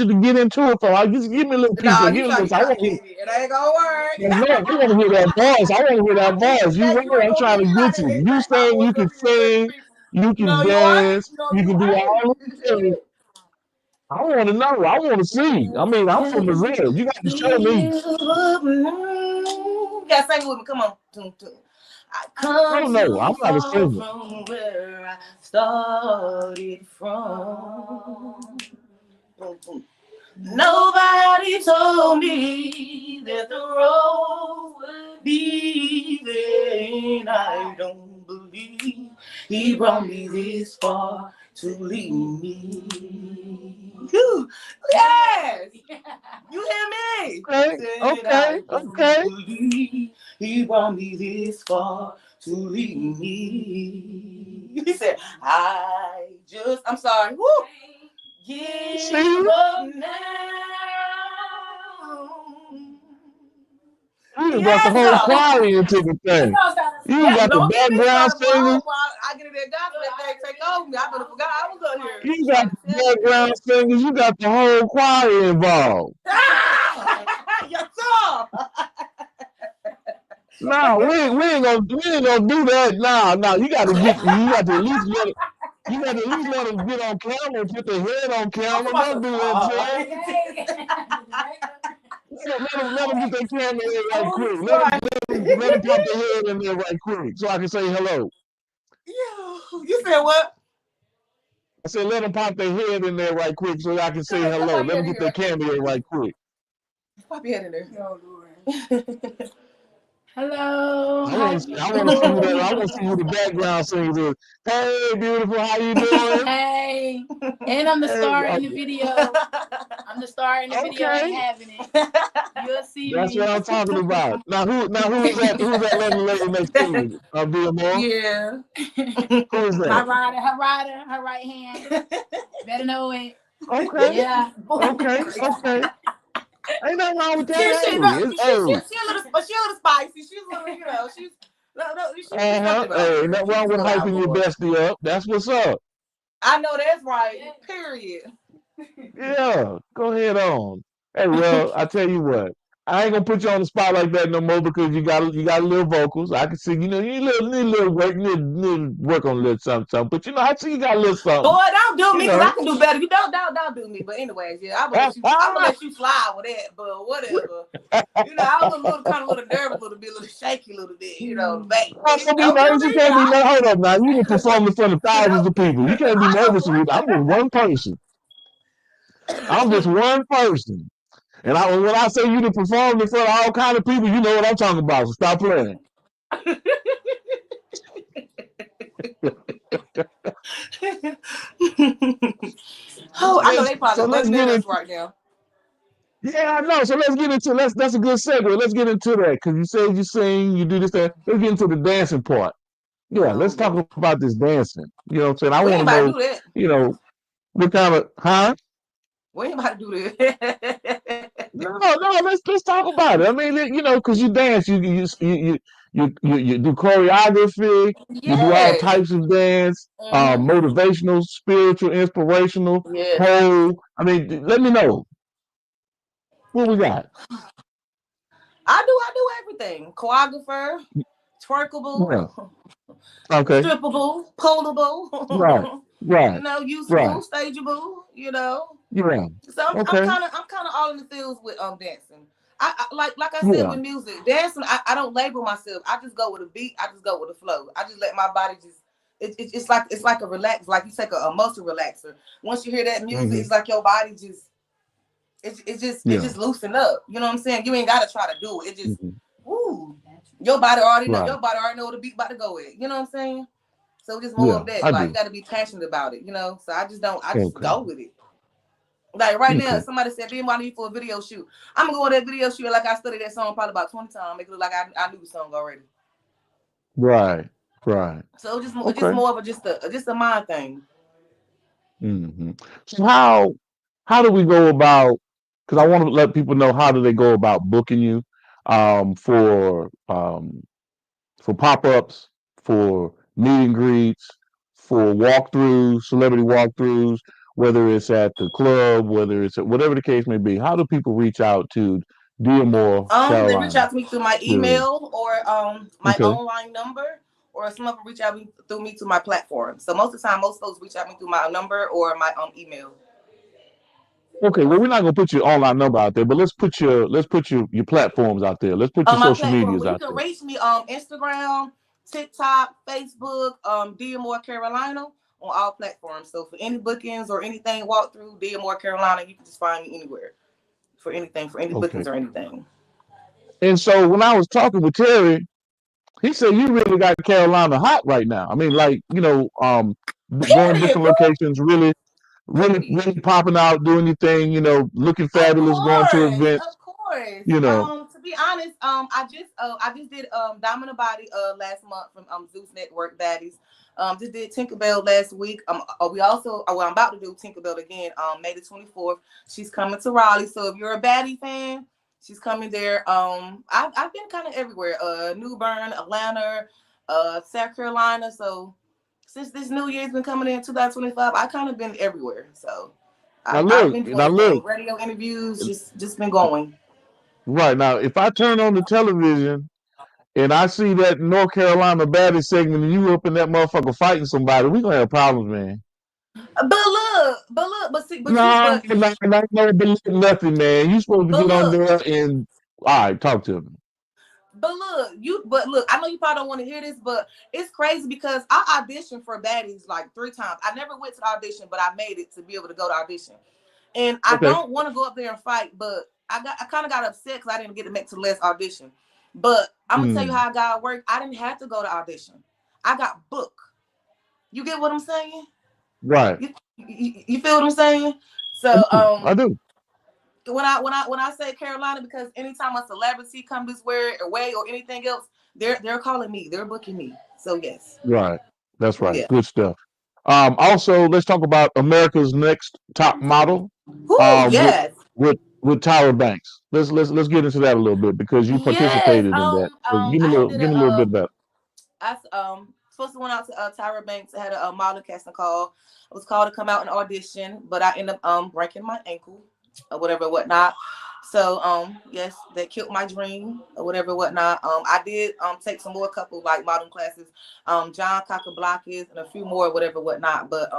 to get into it for just give me a little piece No, of give me a you little I trying want to to get me. It ain't gonna work. no, I want to hear that voice. I want to hear that voice. You Yeah, right, you ain't I'm gonna trying get to me get like to that. you. You I saying was you gonna can be the best sing, preacher. you can No, you ain't. dance, No, you you can do ain't. all those things. I want to know. I want to see. I mean, I'm from Can Missouri. You got to show me. you gotta sing with me. Come on. I I come don't know. I'm too not a far singer. from where I started from. Nobody told me that the road would be there, and I don't believe he brought me this far to leave me. Yes, you hear me? Okay, Said okay, I don't okay. believe he brought me this far to leave me. He said, I'm sorry. Woo. Give See, up now. you brought the Yes, whole sir. choir into the thing. You Yeah, got the don't get me background started, boy. singers. Boy, I get in there gospel, that thing take over me. I could have forgot I was up here. You I'm got trying to the tell you, background girl. singers. You got the whole choir involved. Yes, sir. No, we ain't gonna do that. No. You got to at least let them get on camera, put their head on I'm camera. talking Don't about do that to them. Let them get their camera in right oh, quick. Let them sorry. let them pop their head in there right quick so I can say hello. You said what? I said let them pop their head in there right quick so I can say Good. That's hello. why Let you them had to get hear their right quick. camera in right quick. Pop your head in there. Oh, Lord. Hello. I How want to. you I want to see who that. I want to see who the doing? background singers is. Hey, beautiful, how you doing? Hey, and I'm the Hey, star in the video. I'm the star in the video. I ain't okay. having it. You'll see That's what me. I'm talking about. Now who is that? Who's that lady next to you? DeAmor? Yeah. Who is My that? rider, her right hand. Better know it. Okay, Yeah. okay, okay. Ain't nothing wrong with She, that. she, Hey, no, it's she a little spicy. She's a little, she's she's something about Hey, ain't her. nothing She's wrong a with little hyping your outgoing. bestie up. That's what's up. I know that's right. Period. Yeah, go ahead on. Hey, well, I tell you what. I ain't gonna put you on the spot like that no more because you got little vocals. I can see, you need a little work, need work on a little something. But I see you got a little something. Boy, don't do me because know. I can do better. You don't do me. But anyways, yeah, I'm gonna let you fly with that. But whatever. I was kind of nervous, a little shaky, a little bit. The bass. Don't be nervous. You can't be nervous. Hold up now. You can perform in front of thousands of people. You can't be nervous. I'm just one person. I'm just one person. And when I say you to perform in front of all kind of people, you know what I'm talking about. So stop playing. Oh, I know they probably buzzing at us right now. Yeah, I know. So let's get into that's a good segue. Let's get into that because you said you sing, you do this, that. Let's get into the dancing part. Yeah, let's talk about this dancing. You know what I'm saying? I want to know, do that. What kind of We ain't about to do that. No, let's talk about it. I mean, because you dance, you do choreography, you do all Yes. types of dance, motivational, spiritual, inspirational, Yes. whole. I mean, let me know what we got. I do everything. Choreographer, twerkable, Okay, strippable, pullable. right, Usable, stageable. yeah, So I'm okay, kind of all in the fields with dancing. I like I said with music, dancing. I don't label myself. I just go with a beat. I just go with the flow. I just let my body just. It's like a relax. Like you take a muscle relaxer. Once you hear that music, it's like your body just. It just loosen up. You know what I'm saying? You ain't gotta try to do it. It just woo. Your body already know. Your body already know where the beat about to go with. You know what I'm saying? So just more of that. Like you gotta be passionate about it. So I just don't. I just go with it. Like right now, somebody said, "Be money for a video shoot." I'm gonna go on that video shoot like I studied that song probably about 20 times. Make it look like I knew the song already. Right. So just more of a mind thing. So how do we go about? Because I want to let people know how do they go about booking you for pop-ups, for meet and greets, for walkthroughs, celebrity walkthroughs, whether it's at the club, whether it's at whatever the case may be. How do people reach out to DEAMOR Carolina? They reach out to me through my email or my online number, or some of them reach out through me to my platform. So most of the time, most folks reach out to me through my number or my email. Okay, well, we're not gonna put your online number out there, but let's put your platforms out there. Let's put your social medias out there. You can reach me on Instagram, TikTok, Facebook, DEAMOR Carolina on all platforms. So for any bookings or anything walk through DEAMOR Carolina, you can just find me anywhere for anything, for any bookings or anything. And so when I was talking with Terry, he said you really got Carolina hot right now. I mean, like, going different locations, really popping out, doing your thing, looking fabulous, going to events. Of course. To be honest, I just did Diamond and Body last month from Zeus Network Baddies. Just did Tinkerbell last week. I'm about to do Tinkerbell again. May the 24th. She's coming to Raleigh. So if you're a Baddie fan, she's coming there. I've been kind of everywhere. New Bern, Atlanta, South Carolina. So since this new year's been coming in 2025, I kind of been everywhere. So I've been doing radio interviews, just been going. Right now, if I turn on the television and I see that North Carolina Baddie segment and you up in that motherfucker fighting somebody, we gonna have problems, man. Nothing, man. You supposed to get on there and all right, talk to me. But look, I know you probably don't want to hear this, but it's crazy because I auditioned for Baddies like 3 times. I never went to the audition, but I made it to be able to go to audition. And I don't want to go up there and fight, but I kind of got upset because I didn't get to make to the last audition. But I'm gonna tell you how God worked. I didn't have to go to audition. I got booked. You get what I'm saying? Right. You feel what I'm saying? So I do. When I say Carolina, because anytime a celebrity comes this way or anything else, they're calling me, they're booking me. So yes. Right. That's right. Yeah. Good stuff. Also, let's talk about America's Next Top Model. Yes. With Tyra Banks. Let's get into that a little bit because you participated in that. So give me a little bit about it. I supposed to went out to Tyra Banks. I had a model casting call. I was called to come out and audition, but I ended up breaking my ankle or whatnot. So yes, that killed my dream or whatever whatnot. I did take some more couple like modern classes, John Cockablockis and a few more whatever whatnot. But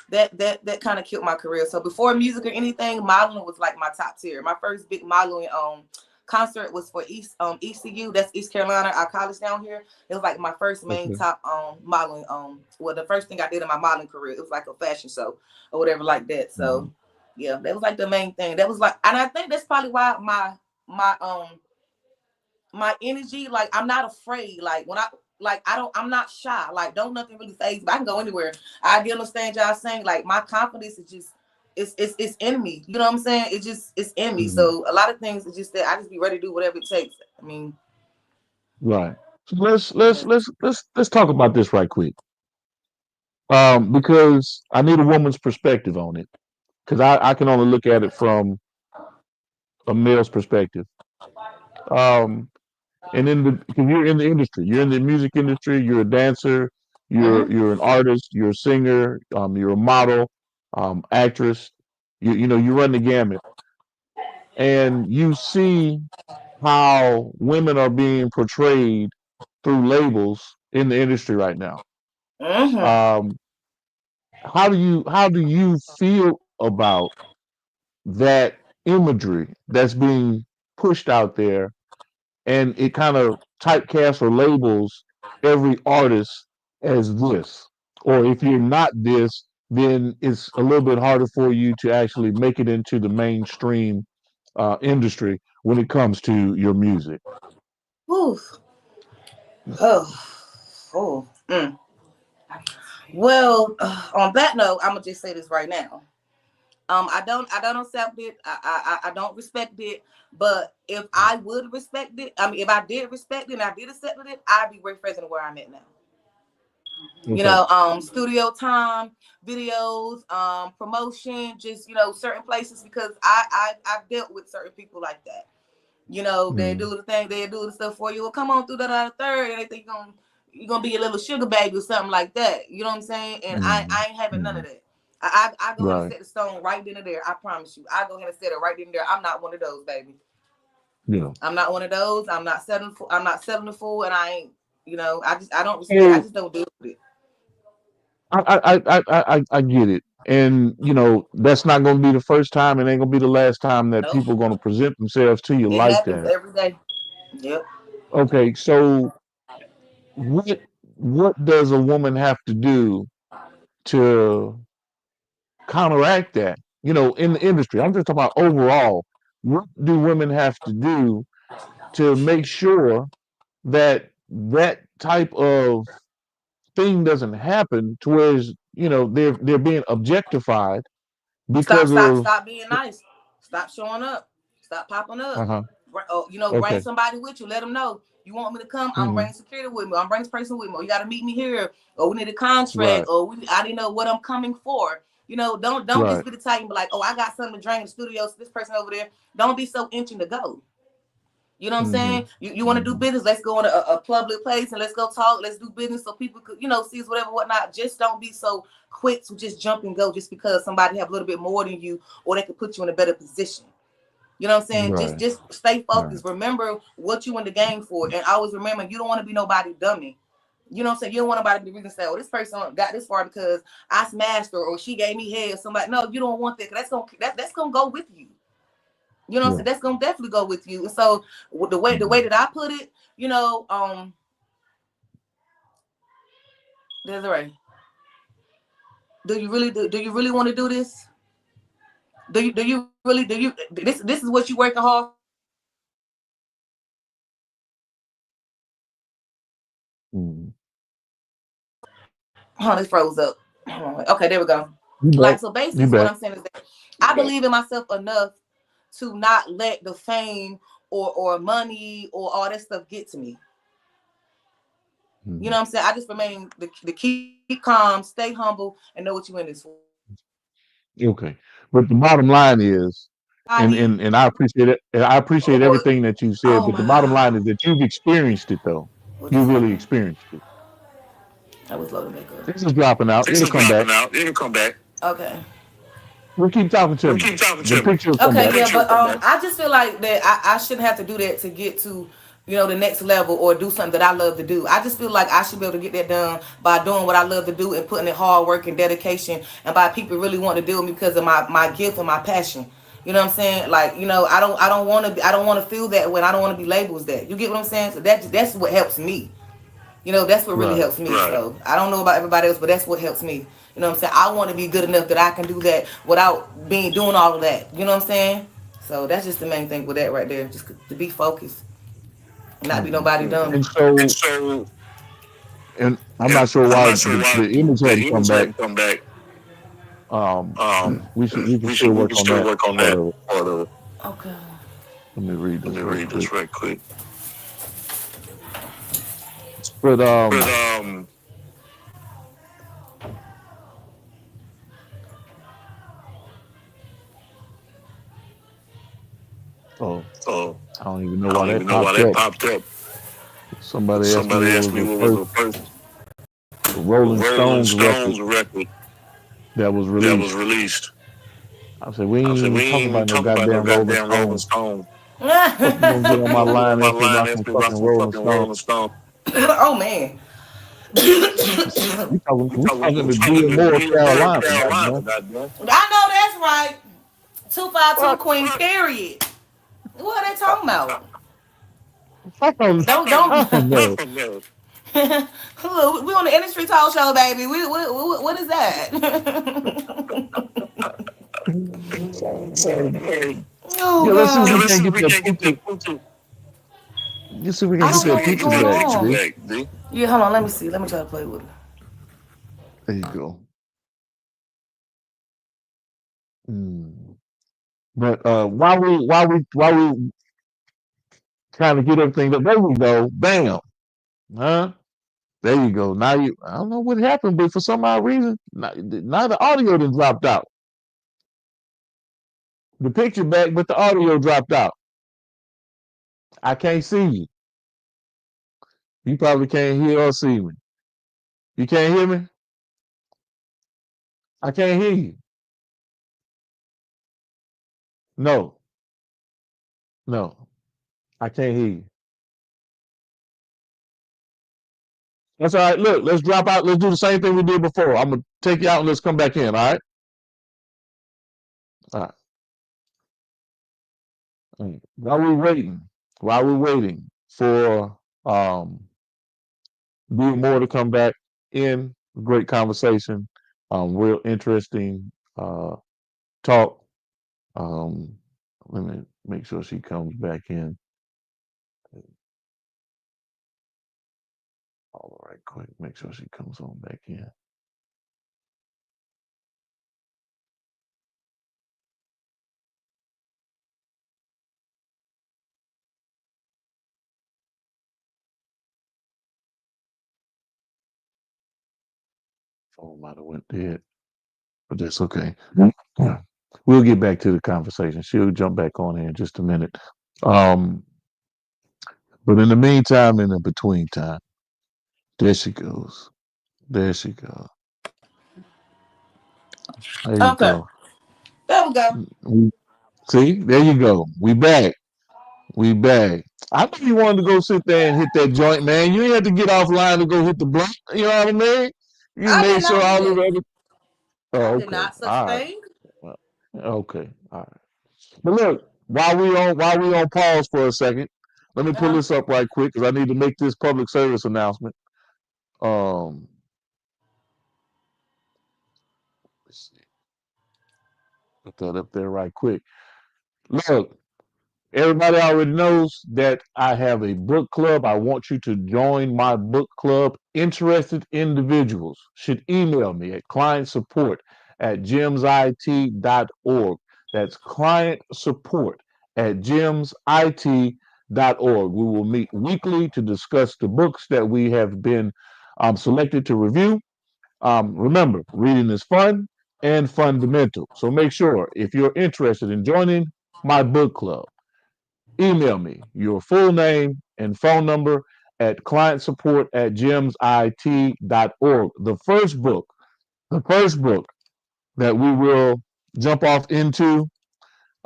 that kind of killed my career. So before music or anything, modeling was like my top tier. My first big modeling concert was for ECU, that's East Carolina, our college down here. It was like my first main Okay. top modeling well, the first thing I did in my modeling career. It was like a fashion show or whatever like that. Mhm. So yeah, that was like the main thing. That was like, and I think that's probably why my energy, like I'm not afraid. Like when I'm not shy. Like don't nothing really phase me. I can go anywhere. I do understand y'all saying like my confidence is just it's in me. You know what I'm saying? It's in me. Mhm. So a lot of things is just that I just be ready to do whatever it takes. I mean, Right. So let's let's yeah. let's let's let's talk about this right quick. Because I need a woman's perspective on it. Because I can only look at it from a male's perspective. Um, and because you're in the industry, you're in the music industry, you're a dancer, Mm-hmm. you're an artist, you're a singer, you're a model, actress. You run the gamut, and you see how women are being portrayed through labels in the industry right now. Mm-hmm. Um, how do you feel about that imagery that's being pushed out there, and it kind of typecasts or labels every artist as this, or if you're not this, then it's a little bit harder for you to actually make it into the mainstream industry when it comes to your music. Whew. Oh. Oh. Well, on that note, I'm gonna just say this right now. I don't accept it. I don't respect it. But if I would respect it, I mean, if I did respect it and I did accept it, I'd be way further than where I'm at now. Okay. Studio time, videos, promotion, just certain places because I've dealt with certain people like that. They Mm, do the thing, they do the stuff for you. Well, come on through that third, and they think you're gonna be a little sugar baby or something like that. You know what I'm saying? And mm, I ain't having none of mm. that. I go ahead and Right. set the stone right then and there. I promise you. I go ahead and set it right then and there. I'm not one of those, baby. Yeah. I'm not one of those. I'm not selling the fool, and I ain't. I don't respect. I So just don't do it. I get it, and that's not going to be the first time, and ain't going to be the last time that Nope. people are going to present themselves to you It like happens that. every day. Yep. Okay, so what does a woman have to do to counteract that? In the industry, I'm just talking about overall. What do women have to do to make sure that that type of thing doesn't happen, to where they're being objectified Stop, because stop, of. stop being nice. Stop showing up. Stop popping Uh up. huh. Bring Okay. somebody with you. Let them know you want me to come. I'm Hmm. bringing security with me. I'm bringing this person with me. Or you got to meet me here. Or we need a contract. Right. Or I didn't know what I'm coming for. Don't just Right. be the type and be like, oh, I got something to drain the studio. So this person over there. Don't be so inching to go. You know what I'm Hmm. saying? You want to do Hmm. business? Let's go in a public place and let's go talk. Let's do business so people could, see us, whatever, whatnot. Just don't be so quick to just jump and go just because somebody have a little bit more than you or they could put you in a better position. You know what I'm saying? Just Right. just stay Right. focused. Remember what you in the game for. And always remember you don't want to be nobody dummy. You know what I'm saying? You don't want nobody to be reason to say, oh, this person got this far because I smashed her or she gave me head or somebody. No, you don't want that. That's gonna go with you. You know what I'm saying? Yeah. That's gonna definitely go with you. And so the way Hmm. that I put it, Desiree, do you really want to do this? Do you really do you this is what you working hard for? Hmm. Oh, this froze up. Okay, there we go. You Like back? so basically You what back? I'm saying is that I believe in myself enough to not let the fame or money or all that stuff get to me. You Hmm. know what I'm saying? I just remain the keep calm, stay humble, and know what you in this for. Okay. But the bottom line is, and, Body and and I appreciate it. And I appreciate or everything that you said. oh But the my bottom line god. is that you've experienced it, though. What You just really happened? experienced it. I was loading back up. This is dropping out. This It'll is come back. dropping out. It'll come back. Okay. Well, keep talking to We me. keep talking The to me. picture will come Okay, back. yeah, but I just feel like that I shouldn't have to do that to get to the next level or do something that I love to do. I just feel like I should be able to get that done by doing what I love to do and putting in hard work and dedication, and by people really wanting to deal with me because of my gift and my passion. You know what I'm saying? Like, I don't want to feel that way. I don't want to be labeled as that. You get what I'm saying? So that's what helps me. That's what really Right. helps me. Right. So I don't know about everybody else, but that's what helps me. You know what I'm saying? I want to be good enough that I can do that without doing all of that. You know what I'm saying? So that's just the main thing with that right there. Just to be focused, not be Mhm. nobody dumb. And And so, so, and I'm and not sure I'm why not sure why the image the hadn't come image back. hadn't come back. Um, Um, we can still we work can on still that work on part that of it. part of it. Okay. Let me read Let me this right read quick. this right quick. But But oh, oh, I don't even know I why don't that even know why popped that up. popped up. Somebody asked me Somebody what asked was me the what was first the first Rolling Rolling Stones record Stones record that was that was released. released. I said, we I ain't said, we even ain't talking even about no talking about no goddamn Rolling goddamn Rolling Stones. Stone. Fuck, you gonna get on my You gonna get line on and my ask me line about and some ask me about fucking some Rolling fucking Stones? Rolling Stone. Oh man. We talking We to talking to DeAmor DeAmor Carolina, Carolina, goddamn. goddamn. I know that's right. 252 Fuck, Queen. Period. What are they talking about? fuck on, Don't. I don't know. No. We on the industry talk show, baby. What is that? Oh Yeah, let's see if Yeah, we God. let's can't see if get we that can't get picture. that picture. Let's see if we can I get don't know that what's picture going That back, picture on. D. back, D. Yeah, hold on. Let me see. Let me try to play with it. There you go. Hmm. But while we trying to get everything up, there we go. Bam. Huh? There you go. Now I don't know what happened, but for some odd reason, now the audio done dropped out. The picture back, but the audio dropped out. I can't see you. You probably can't hear or see me. You can't hear me? I can't hear you. No, no, I can't hear you. That's all right. Look, let's drop out. Let's do the same thing we did before. I'm gonna take you out and let's come back in. All right. All right. All right. While we're waiting for DeAmor to come back in, great conversation, real interesting talk. Um, let me make sure she comes back in. All right, quick. Make sure she comes on back in. Phone might have went dead, but that's okay. Yeah. We'll get back to the conversation. She'll jump back on here in just a minute. Um, but in the meantime, in the between time, there she goes. There she goes. There you Okay. go. There we go. We- See, there you go. We back. We back. I know you wanted to go sit there and hit that joint, man. You ain't had to get offline to go hit the blunt. You know what I mean? You I made did sure not do all of that. the other. Oh, I did okay. not such a All right. thing. Well, okay. All right. But look, while we on pause for a second, let me pull Uh-huh. this up right quick because I need to make this public service announcement. Um, let's see, put that up there right quick. Look, everybody already knows that I have a book club. I want you to join my book club. Interested individuals should email me at client support at gemsit.org. That's client support at gemsit.org. We will meet weekly to discuss the books that we have been selected to review. Remember, reading is fun and fundamental. So make sure if you're interested in joining my book club, email me your full name and phone number at client support at gemsit.org. The first book that we will jump off into,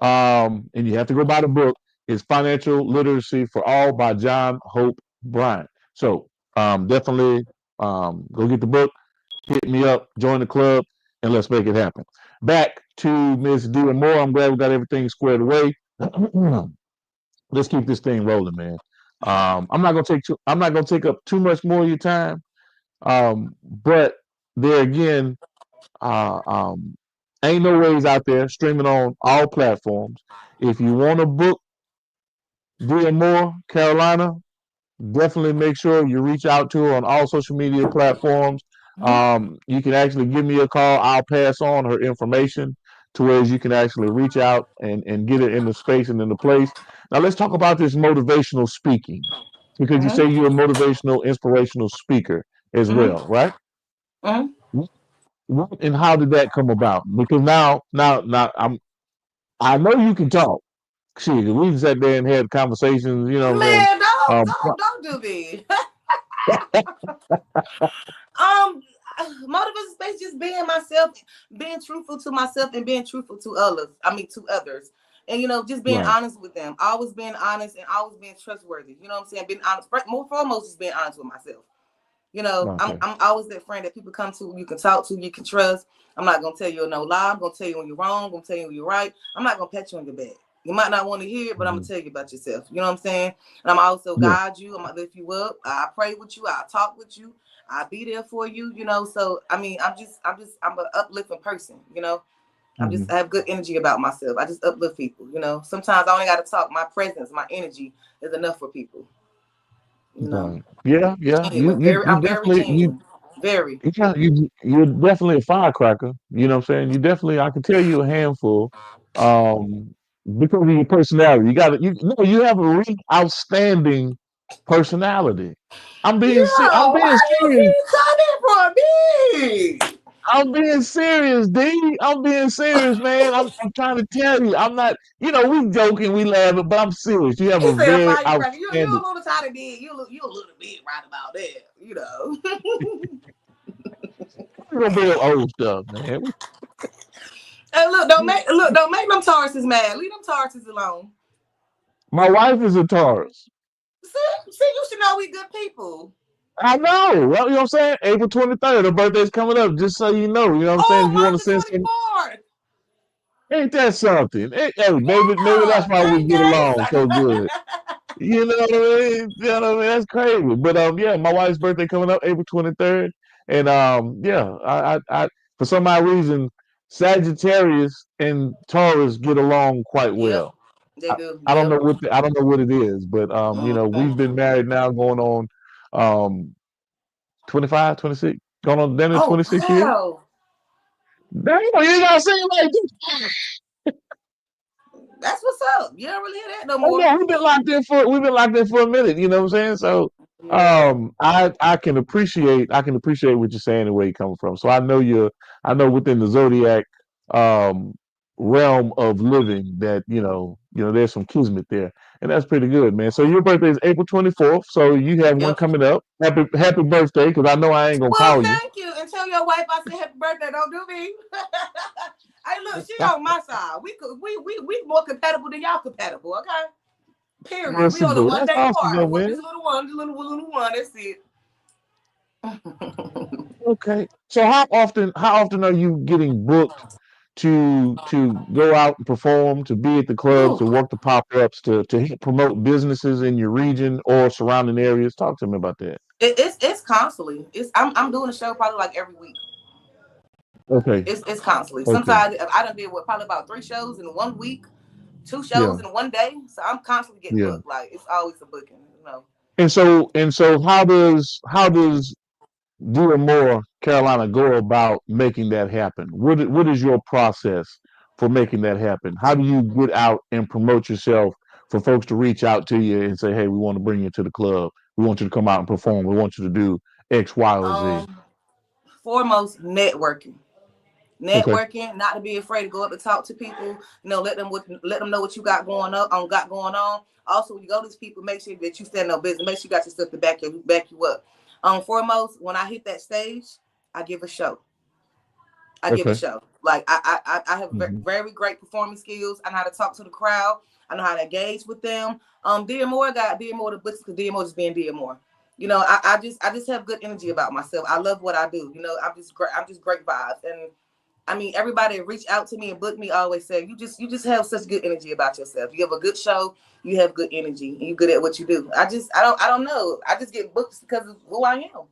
and you have to go buy the book, is Financial Literacy for All by John Hope Bryant. So definitely go get the book, hit me up, join the club, and let's make it happen. Back to Miss DeAmor. I'm glad we got everything squared away. Let's keep this thing rolling, man. I'm not gonna take up too much more of your time. But there again, uh, um, ain't no ways out there streaming on all platforms. If you want to book DeAmor Carolina, definitely make sure you reach out to her on all social media platforms. You can actually give me a call. I'll pass on her information to where you can actually reach out and get it in the space and in the place. Now let's talk about this motivational speaking, because you say you're a motivational, inspirational speaker as well, right? What and how did that come about? Because now I know you can talk. Shit, we sat there and had conversations. You know what I'm saying? Man, don't Um, don't don't do me. um, Motivation space, just being myself, being truthful to myself, and being truthful to others. I mean, to others, and just being right. honest with them. Always being honest and always being trustworthy. You know what I'm saying? Being honest. More foremost, is being honest with myself. I'm Okay. always that friend that people come to, you can talk to, you can trust. I'm not gonna tell you no lie. I'm gonna tell you when you're wrong. I'm gonna tell you when you're right. I'm not gonna pat you on your back. You might not want to hear it, but I'm gonna tell you about yourself. You know what I'm saying? And I'm also Yeah. guide you. I'm gonna lift you up. I pray with you. I talk with you. I'll be there for you. So I mean, I'm an uplifting person. I have good energy about myself. I just uplift people. Sometimes I only got to talk. My presence, my energy is enough for people. Right. Yeah, yeah. You Genuine. you Very, you I'm very definitely you genuine. Very. yeah, you're definitely a firecracker. You know what I'm saying? You definitely I can tell you a handful. Um because of your personality. You have a really outstanding personality. I'm Yo, being why you serious. keep coming for me? I'm being serious, D. I'm being serious, man. I'm trying to tell you. I'm not, we joking, we laughing, but I'm serious. You have He a said very firecracker. You outstanding. a little tiny bit. You a little bit right about that. We're gonna be old stuff, man. Hey, don't make them Tauruses mad. Leave them Tauruses alone. My wife is a Taurus. See, you should know we good people. I know. Well, you know what I'm saying? April 23rd, her birthday's coming up, just so you know. You know what I'm saying? Oh, If you want to mine's the send some, 24th. ain't that something? Hey, maybe that's Yeah, why we get along so gang. good. You know what I mean? You know what I mean? That's crazy. But yeah, my wife's birthday coming up April 23rd, and yeah, I for some odd reason, Sagittarius and Taurus get along quite Yep, well. they do. I don't Yep. know I don't know what it is, but we've been married now going on um 25, 26, going on then in Oh 26 years. wow, Damn, you ain't gotta say it like this. that's what's up. You don't really hear that no Oh more. no, we've been locked in for a minute, you know what I'm saying? So Yeah. I can appreciate what you're saying and where you're coming from. So I know within the zodiac um realm of living that, there's some kismet there. And that's pretty good, man. So your birthday is April 24th. So you have one Yep. coming up. Happy birthday, because I know I ain't gonna Well, call you. thank you. And tell your wife I said happy birthday. Don't do me. Hey, look, she on my side. We more compatible than y'all compatible. Okay. Period. We Listen, on the dude, one that's day awesome though, apart. What man. this little one. That's it. Okay. So how often are you getting booked to go out and perform, to be at the clubs, Whew. to work the pop-ups, to help promote businesses in your region or surrounding areas? Talk to me about that. It's constantly. I'm doing a show probably like every week. Okay. It's constantly. Okay. Sometimes I done did probably about 3 shows in 1 week, 2 shows Yeah. in one day. So I'm constantly getting Yeah. booked. Like it's always a booking. And so how does DeAmor Carolina go about making that happen? What is your process for making that happen? How do you get out and promote yourself for folks to reach out to you and say, "Hey, we want to bring you to the club. We want you to come out and perform. We want you to do X, Y, or Z." Foremost networking. Okay. Networking, not to be afraid to go up and talk to people. Let them know what you got going on. Also, when you go to these people, make sure that you stand no business. Make sure you got your stuff to back you up. Foremost, when I hit that stage, I give a show. I give a Okay. show. Like I have Hmm. very great performing skills. I know how to talk to the crowd. I know how to engage with them. De'Amor got De'Amor the books because De'Amor just being De'Amor. You know, I just have good energy about myself. I love what I do. You know, I'm just great vibes. And I mean, everybody that reach out to me and book me always say you just have such good energy about yourself. You have a good show. You have good energy, and you're good at what you do. I don't know. I just get booked because of who I am.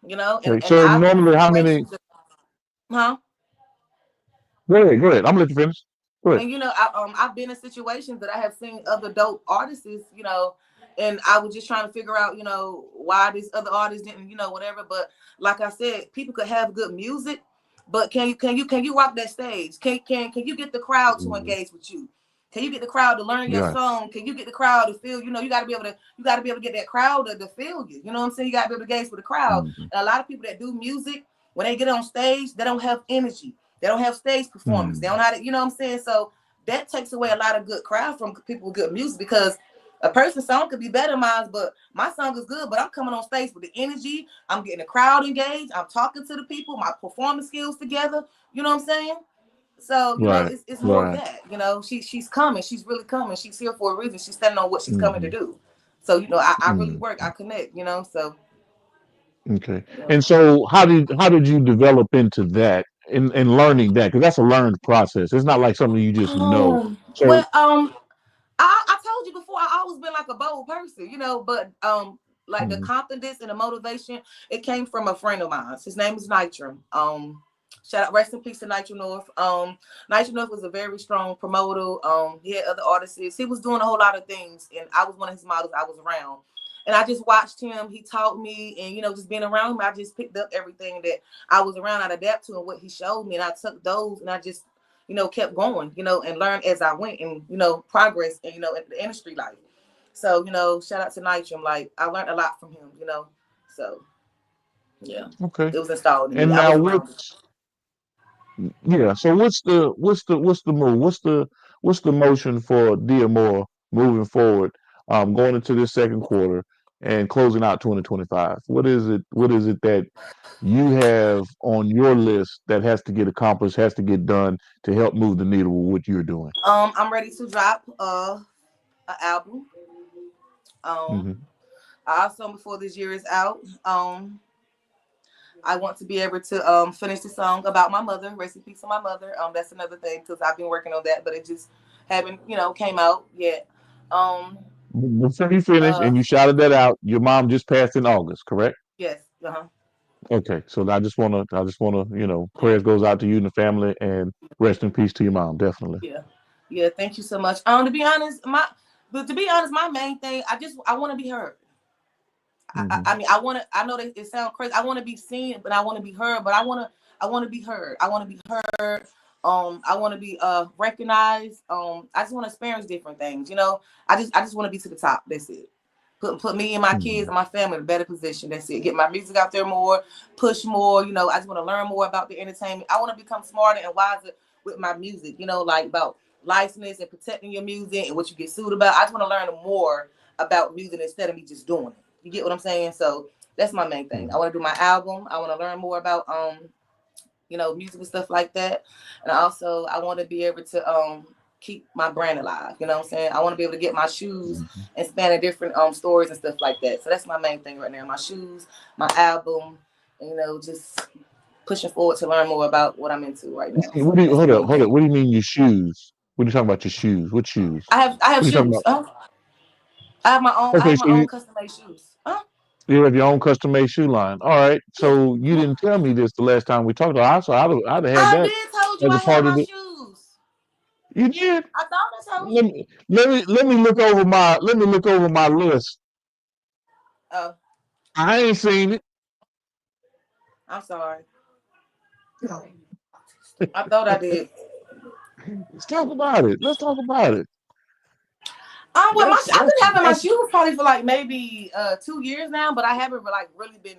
You know, Okay. and So I've been in normally, how many? situations. Huh? Go ahead. Go ahead. I'm gonna let you finish. Go ahead. And you know, I've been in situations that I have seen other dope artists, you know, and I was just trying to figure out, you know, why these other artists didn't, you know, whatever. But like I said, people could have good music, but can you rock that stage? Can you get the crowd to Mhm. engage with you? Can you get the crowd to learn your Yeah. song? Can you get the crowd to feel? You know, you got to be able to get that crowd to feel you. You know what I'm saying? You got to be able to engage with the crowd. Hmm. And a lot of people that do music, when they get on stage, they don't have energy. They don't have stage performance. They Hmm. don't know how to, you know what I'm saying? So that takes away a lot of good crowd from people with good music because a person's song could be better than mine, but my song is good, but I'm coming on stage with the energy. I'm getting the crowd engaged. I'm talking to the people, my performance skills together. You know what I'm saying? So, you know, Right. it's more of Right. that. You know, she's coming. She's really coming. She's here for a reason. She's standing on what she's coming to Hmm. do. So, you know, I really Hmm. work. I connect, you know. So, Okay. you know. And so, how did you develop into that and learning that? Because that's a learned process. It's not like something you just know. So. Well, I told you before, I always been like a bold person, you know, but like the Mhm. confidence and the motivation, it came from a friend of mine. His name is Nitram. Shout out, rest in peace to Nitram North. Nitram North was a very strong promoter. He had other artists. He was doing a whole lot of things, and I was one of his models. I was around, and I just watched him. He taught me, and you know, just being around him, I just picked up everything that I was around. I adapt to and what he showed me, and I took those, and I just kept going, and learned as I went and, progress and, in the industry life. So, shout out to Nitram. Like, I learned a lot from him. So, yeah, Okay. it was installed in me. And I now was around it. what's yeah. So what's the move? What's the motion for De'Amor moving forward? Going into this second quarter and closing out 2025. What is it? What is it that you have on your list that has to get accomplished, has to get done to help move the needle with what you're doing? I'm ready to drop an album. Um, Hmm. I also, before this year is out, I want to be able to finish the song about my mother. Rest in peace to my mother. That's another thing because I've been working on that, but it just haven't, came out yet. Um, Before you finish uh, and you shouted that out, your mom just passed in August, correct? yes, uh-huh. Okay, so I just wanna, prayers goes out to you and the family, and rest in peace to your mom, definitely. Yeah, yeah. Thank you so much. But to be honest, my main thing, I want to be heard. Hmm. I mean, I want to. I know that it sounds crazy. I want to be seen, but I want to be heard. But I want to be heard. I want to be heard. I want to be recognized. I just want to experience different things. I just want to be to the top. That's it. Put me and my kids Hmm. and my family in a better position. That's it. Get my music out there more, push more. I just want to learn more about the entertainment. I want to become smarter and wiser with my music. Like about licensing and protecting your music and what you get sued about. I just want to learn more about music instead of me just doing it. You get what I'm saying? So that's my main thing. I want to do my album. I want to learn more about music and stuff like that. And also I want to be able to keep my brand alive. You know what I'm saying? I want to be able to get my shoes Hmm. and span in different stories and stuff like that. So that's my main thing right now. My shoes, my album, and, just pushing forward to learn more about what I'm into right now. What So do you that's the hold up, main hold up? thing. What do you mean your shoes? What are you talking about your shoes? What shoes? I have What are you talking shoes. about? I Okay, have so my own custom made shoes. you have your own custom made shoe line. All right. Yeah. So you didn't tell me this the last time we talked. So I'd have had I that did told you as a I had part of my it. shoes. You did. I thought I told you. Let me look over my list. Oh, I ain't seen it. I'm sorry. I thought I did. Let's talk about it. Let's talk about it. Well, That's I've that's been having my that's. shoes probably for like maybe 2 years now, but I haven't like really been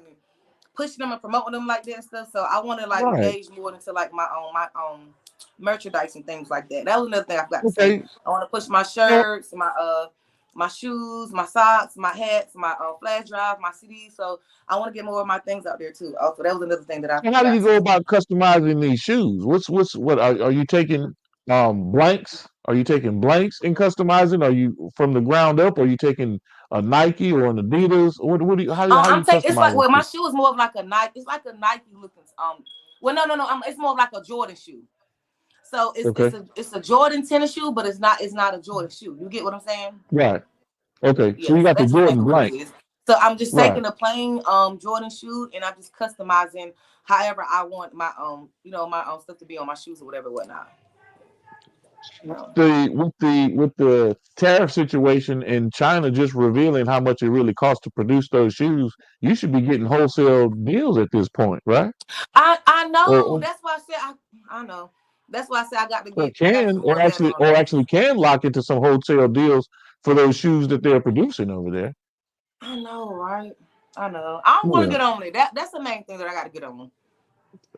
pushing them and promoting them like that and stuff. So I want to like Right. engage more into like my own merchandise and things like that. That was another thing I forgot to say. Okay. I want to push my No. shirts, my my shoes, my socks, my hats, my flash drive, my CDs. So I want to get more of my things out there too. Also, that was another thing that I And how do you forgot to go do. about customizing these shoes? What are you taking blanks? Are you taking blanks and customizing? Are you from the ground up? Are you taking a Nike or an Adidas? What do you how I'm you taking. It's like customizing my shoes? shoe is more of like a Nike. It's like a Nike looking. Well, no. It's more of like a Jordan shoe. So Okay. it's a Jordan tennis shoe, but it's not a Jordan shoe. You get what I'm saying? Right. Okay. So Yeah. you So got the that's Jordan exactly what it blank. is. So I'm just Right. taking a plain Jordan shoe and I'm just customizing however I want my my stuff to be on my shoes or whatever whatnot. With the tariff situation in China just revealing how much it really costs to produce those shoes, you should be getting wholesale deals at this point, right? I know. Or That's why I said I know. That's why I said or I got to can do more better on or that. actually can lock into some wholesale deals for those shoes that they're producing over there. I know, right? I know. I don't want to Yeah. get on it. That's the main thing that I got to get on.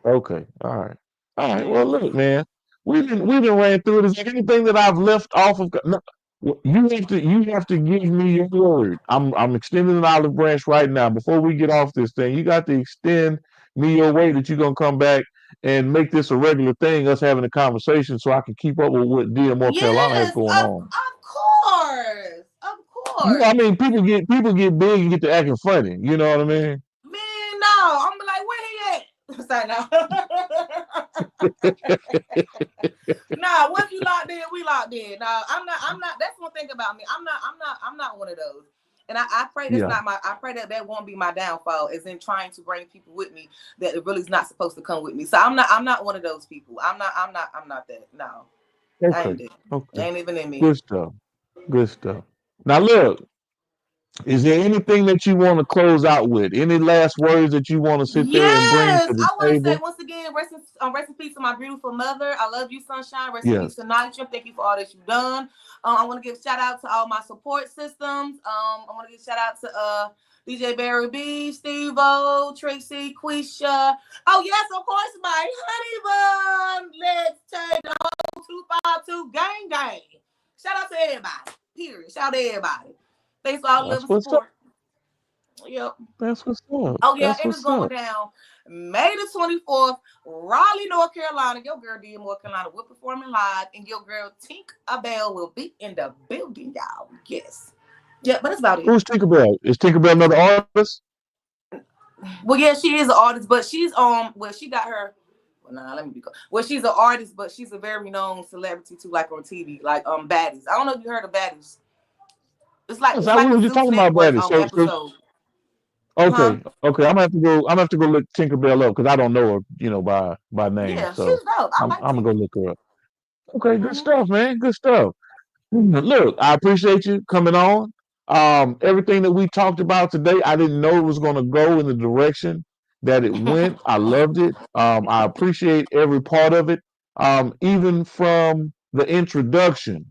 Okay. All right. All right. Well, Yeah. look, man, we didn't ran through it. Is there anything that I've left off of? No, you have to give me your word. I'm extending an olive branch right now. Before we get off this thing, you got to extend me your way that you're gonna come back and make this a regular thing, us having a conversation, so I can keep up with what DeAmor Carolina has Yes, going on. of course. Of You know, course. I mean, people get big and get to acting funny. You know what I mean? Man, no. I'm like, where he at? Sorry, no. Nah, once you locked in, we locked in. No, I'm not. That's one thing about me. I'm not one of those. And I pray that's Yeah. not my. I pray that won't be my downfall. Is in trying to bring people with me that it really is not supposed to come with me. So I'm not one of those people. I'm not that. No, I Okay. ain't that. Okay. Ain't even in me. Good stuff. Good stuff. Now look, is there anything that you want to close out with? Any last words that you want to sit there and bring Yes, to the I want to say table? once again, rest in peace to my beautiful mother. I love you, Sunshine. Rest in peace Yes. to Nitra. Thank you for all that you've done. I want to give shout out to all my support systems. I want to give shout out to DJ Barry B, Steve O, Tracy, Quisha. Oh yes, of course, my honey bun. Let's take the whole 252 gang. Shout out to everybody. Period. Shout out to everybody. Thanks for all the love That's and what's up. support. Yep. That's what's up. Oh yeah, That's and it's what's going up. down May the 24th, Raleigh, North Carolina. Your girl DeAmor Carolina will performing live, and your girl Tink Abel will be in the building, y'all. Yes. Yeah, but that's about it. Who's Tinkerbell? Is Tinkerbell another artist? Well, yeah, she is an artist, but she's well, she got her. Well, nah, let me be. Well, she's an artist, but she's a very known celebrity too, like on TV, like Baddies. I don't know if you heard of Baddies. Yes, It's we like were a just Zeus talking about Network that. So episode. Huh? okay. I'm gonna have to go. I'm gonna have to go look Tinkerbell up because I don't know her, by name. Yeah, she's So dope. I like I'm gonna go Tinker. look her up. Okay, good Mm-hmm. stuff, man. Good stuff. Look, I appreciate you coming on. Everything that we talked about today, I didn't know it was going to go in the direction that it went. I loved it. I appreciate every part of it, even from the introduction.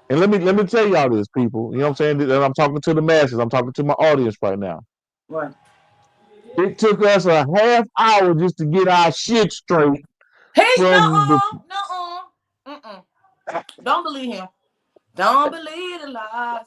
And let me tell y'all this, people. You know what I'm saying? And I'm talking to the masses. I'm talking to my audience right now. Right. It took us a half hour just to get our shit straight Hey, from the. no. Mm-mm. Don't believe him. Don't believe the lies.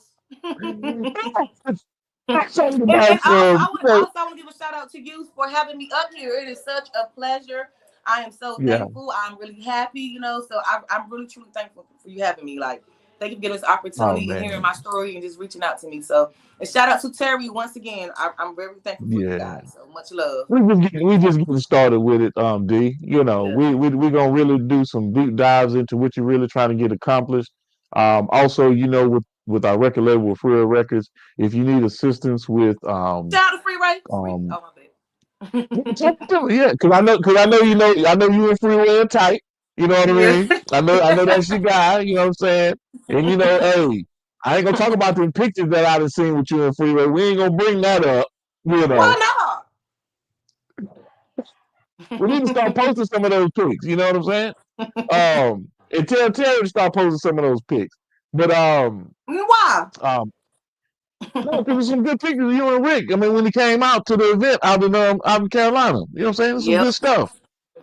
Talking And about also, some. I want to give a shout out to you for having me up here. It is such a pleasure. I am so Yeah. thankful. I'm really happy, So I'm really truly thankful for you having me. Like, thank you for giving this Oh opportunity and hearing man. my story and just reaching out to me. So, and shout out to Terry once again. I'm very thankful for you Yeah. guys. So much love. We just getting started with it, D. Yeah. We gonna really do some deep dives into what you're really trying to get accomplished. Also, with our record label with Freeway Records, if you need assistance with Shout out to Freeway. um Oh my bad. yeah, I know you and Freeway are tight. You know what I Yeah. mean? I know that's your guy. You know what I'm saying? And hey, I ain't gonna talk about them pictures that I done seen with you and Freeway. We ain't gonna bring that up. You know. Why We need to start not? posting some of those pics. You know what I'm saying? And tell Terry to start posting some of those pics. But Why? um, no, because there's some good pictures of you and Rick. I mean, when he came out to the event out in Carolina, you know what I'm saying? There's some Yep. good stuff.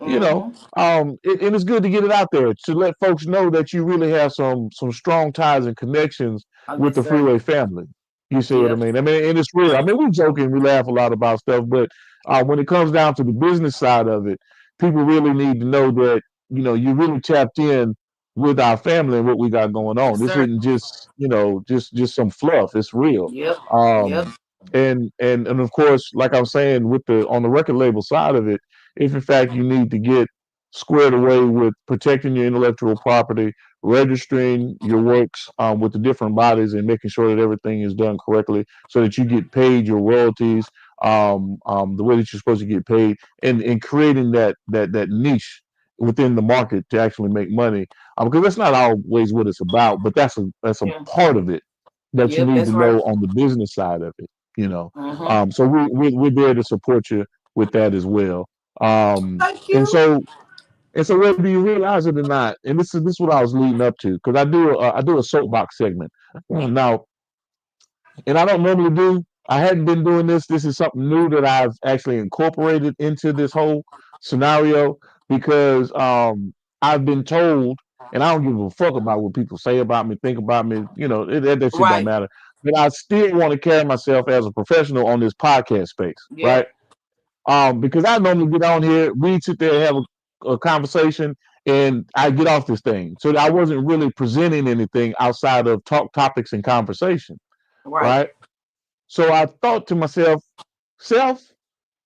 You know, Mm-hmm. and it's good to get it out there to let folks know that you really have some strong ties and connections Oh, with yes, the sir. Freeway family. You see what I Yep. mean? I mean, and it's real. I mean, we joke and we laugh a lot about stuff, but when it comes down to the business side of it, people really need to know that you really tapped in with our family and what we got going on. Yes, This sir. isn't just just some fluff. It's real. Yep. Yep. Um, and of course, like I'm saying, with the on the record label side of it, if in fact you need to get squared away with protecting your intellectual property, registering your works with the different bodies, and making sure that everything is done correctly, so that you get paid your royalties the way that you're supposed to get paid, and creating that niche within the market to actually make money, because that's not always what it's about, but that's a Yeah. part of it that you Yep. need to That's right. know on the business side of it. You know, Mm-hmm. so we're there to support you with that as well. Um, Thank and you. so and so whether you realize it or not, and this is what I was leading up to, because I do a soapbox segment now, and I don't normally do. I hadn't been doing this. This is something new that I've actually incorporated into this whole scenario because I've been told, and I don't give a fuck about what people say about me, think about me. That shit don't Right. matter. But I still want to carry myself as a professional on this podcast space, right? Yep. Because I normally get on here, we sit there and have a conversation, and I get off this thing. So I wasn't really presenting anything outside of talk topics and conversation, Right. right? So I thought to myself, self,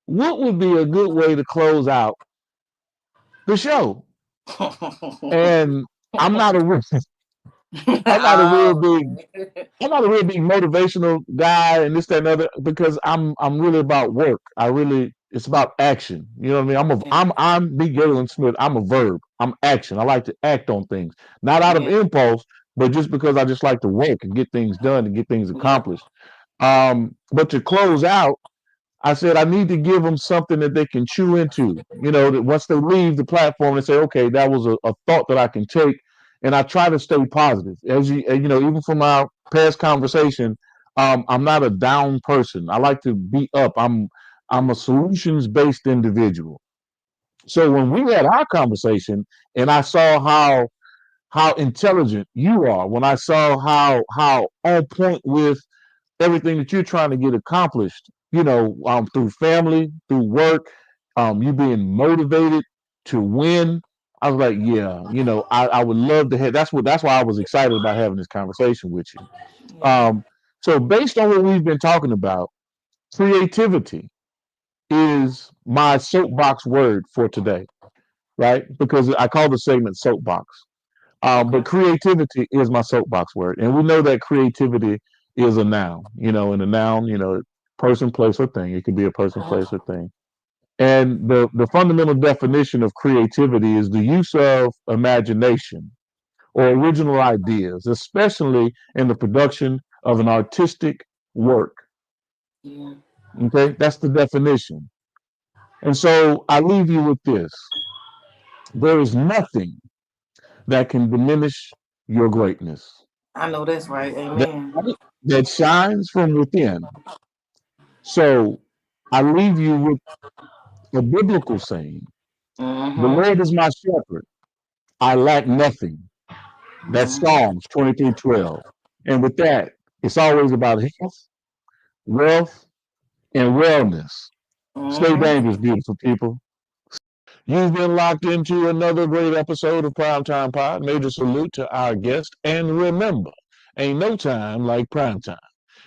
what would be a good way to close out the show? And I'm not a real, I'm not a real Oh, big man. I'm not a real big motivational guy and this, that, and other, because I'm really about work. It's about action. You know what I mean? Yeah. I'm B. Galen Smith. I'm a verb. I'm action. I like to act on things, not out of Yeah. impulse, but just because I just like to work and get things done and get things Yep. accomplished. But to close out, I said I need to give them something that they can chew into. That once they leave the platform, they say, okay, that was a thought that I can take. And I try to stay positive. Even from our past conversation, I'm not a down person. I like to be up. I'm a solutions based individual. So when we had our conversation, and I saw how intelligent you are, when I saw how on point with everything that you're trying to get accomplished, through family, through work, you being motivated to win. I was like, yeah, I would love to have. That's why I was excited about having this conversation with you. Yeah. So based on what we've been talking about, creativity is my soapbox word for today, right? Because I call the segment soapbox. Okay. But creativity is my soapbox word. And we know that creativity is a noun, and a noun, person, place, or thing. It could be a person, place, or thing. And the fundamental definition of creativity is the use of imagination or original ideas, especially in the production of an artistic work. Yeah. Okay, that's the definition. And so I leave you with this: there is nothing that can diminish your greatness. I know that's right. That Amen. light that shines from within. So I leave you with a biblical saying: the Mm-hmm. Lord is my shepherd, I lack nothing. That's Mm-hmm. Psalms 23:12. And with that, it's always about health, wealth, and wellness. Stay Mm-hmm. dangerous, beautiful people. You've been locked into another great episode of Primetime Pod. Major salute to our guest. And remember, ain't no time like prime time.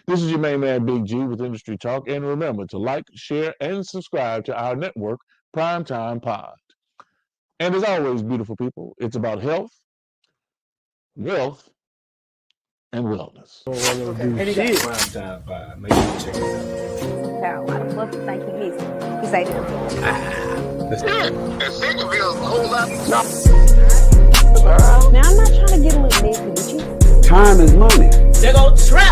This is your main man, Big G, with Industry Talk. And remember to like, share, and subscribe to our network, Primetime Pod. And as always, beautiful people, it's about health, wealth, and wellness. And he got prime time vibe. Make sure you check it Carolina, what you think he missing? He say that. Yeah, and second bill a whole lot. Now I'm not trying to get a little messy with you. Time is money. out. There go Trap.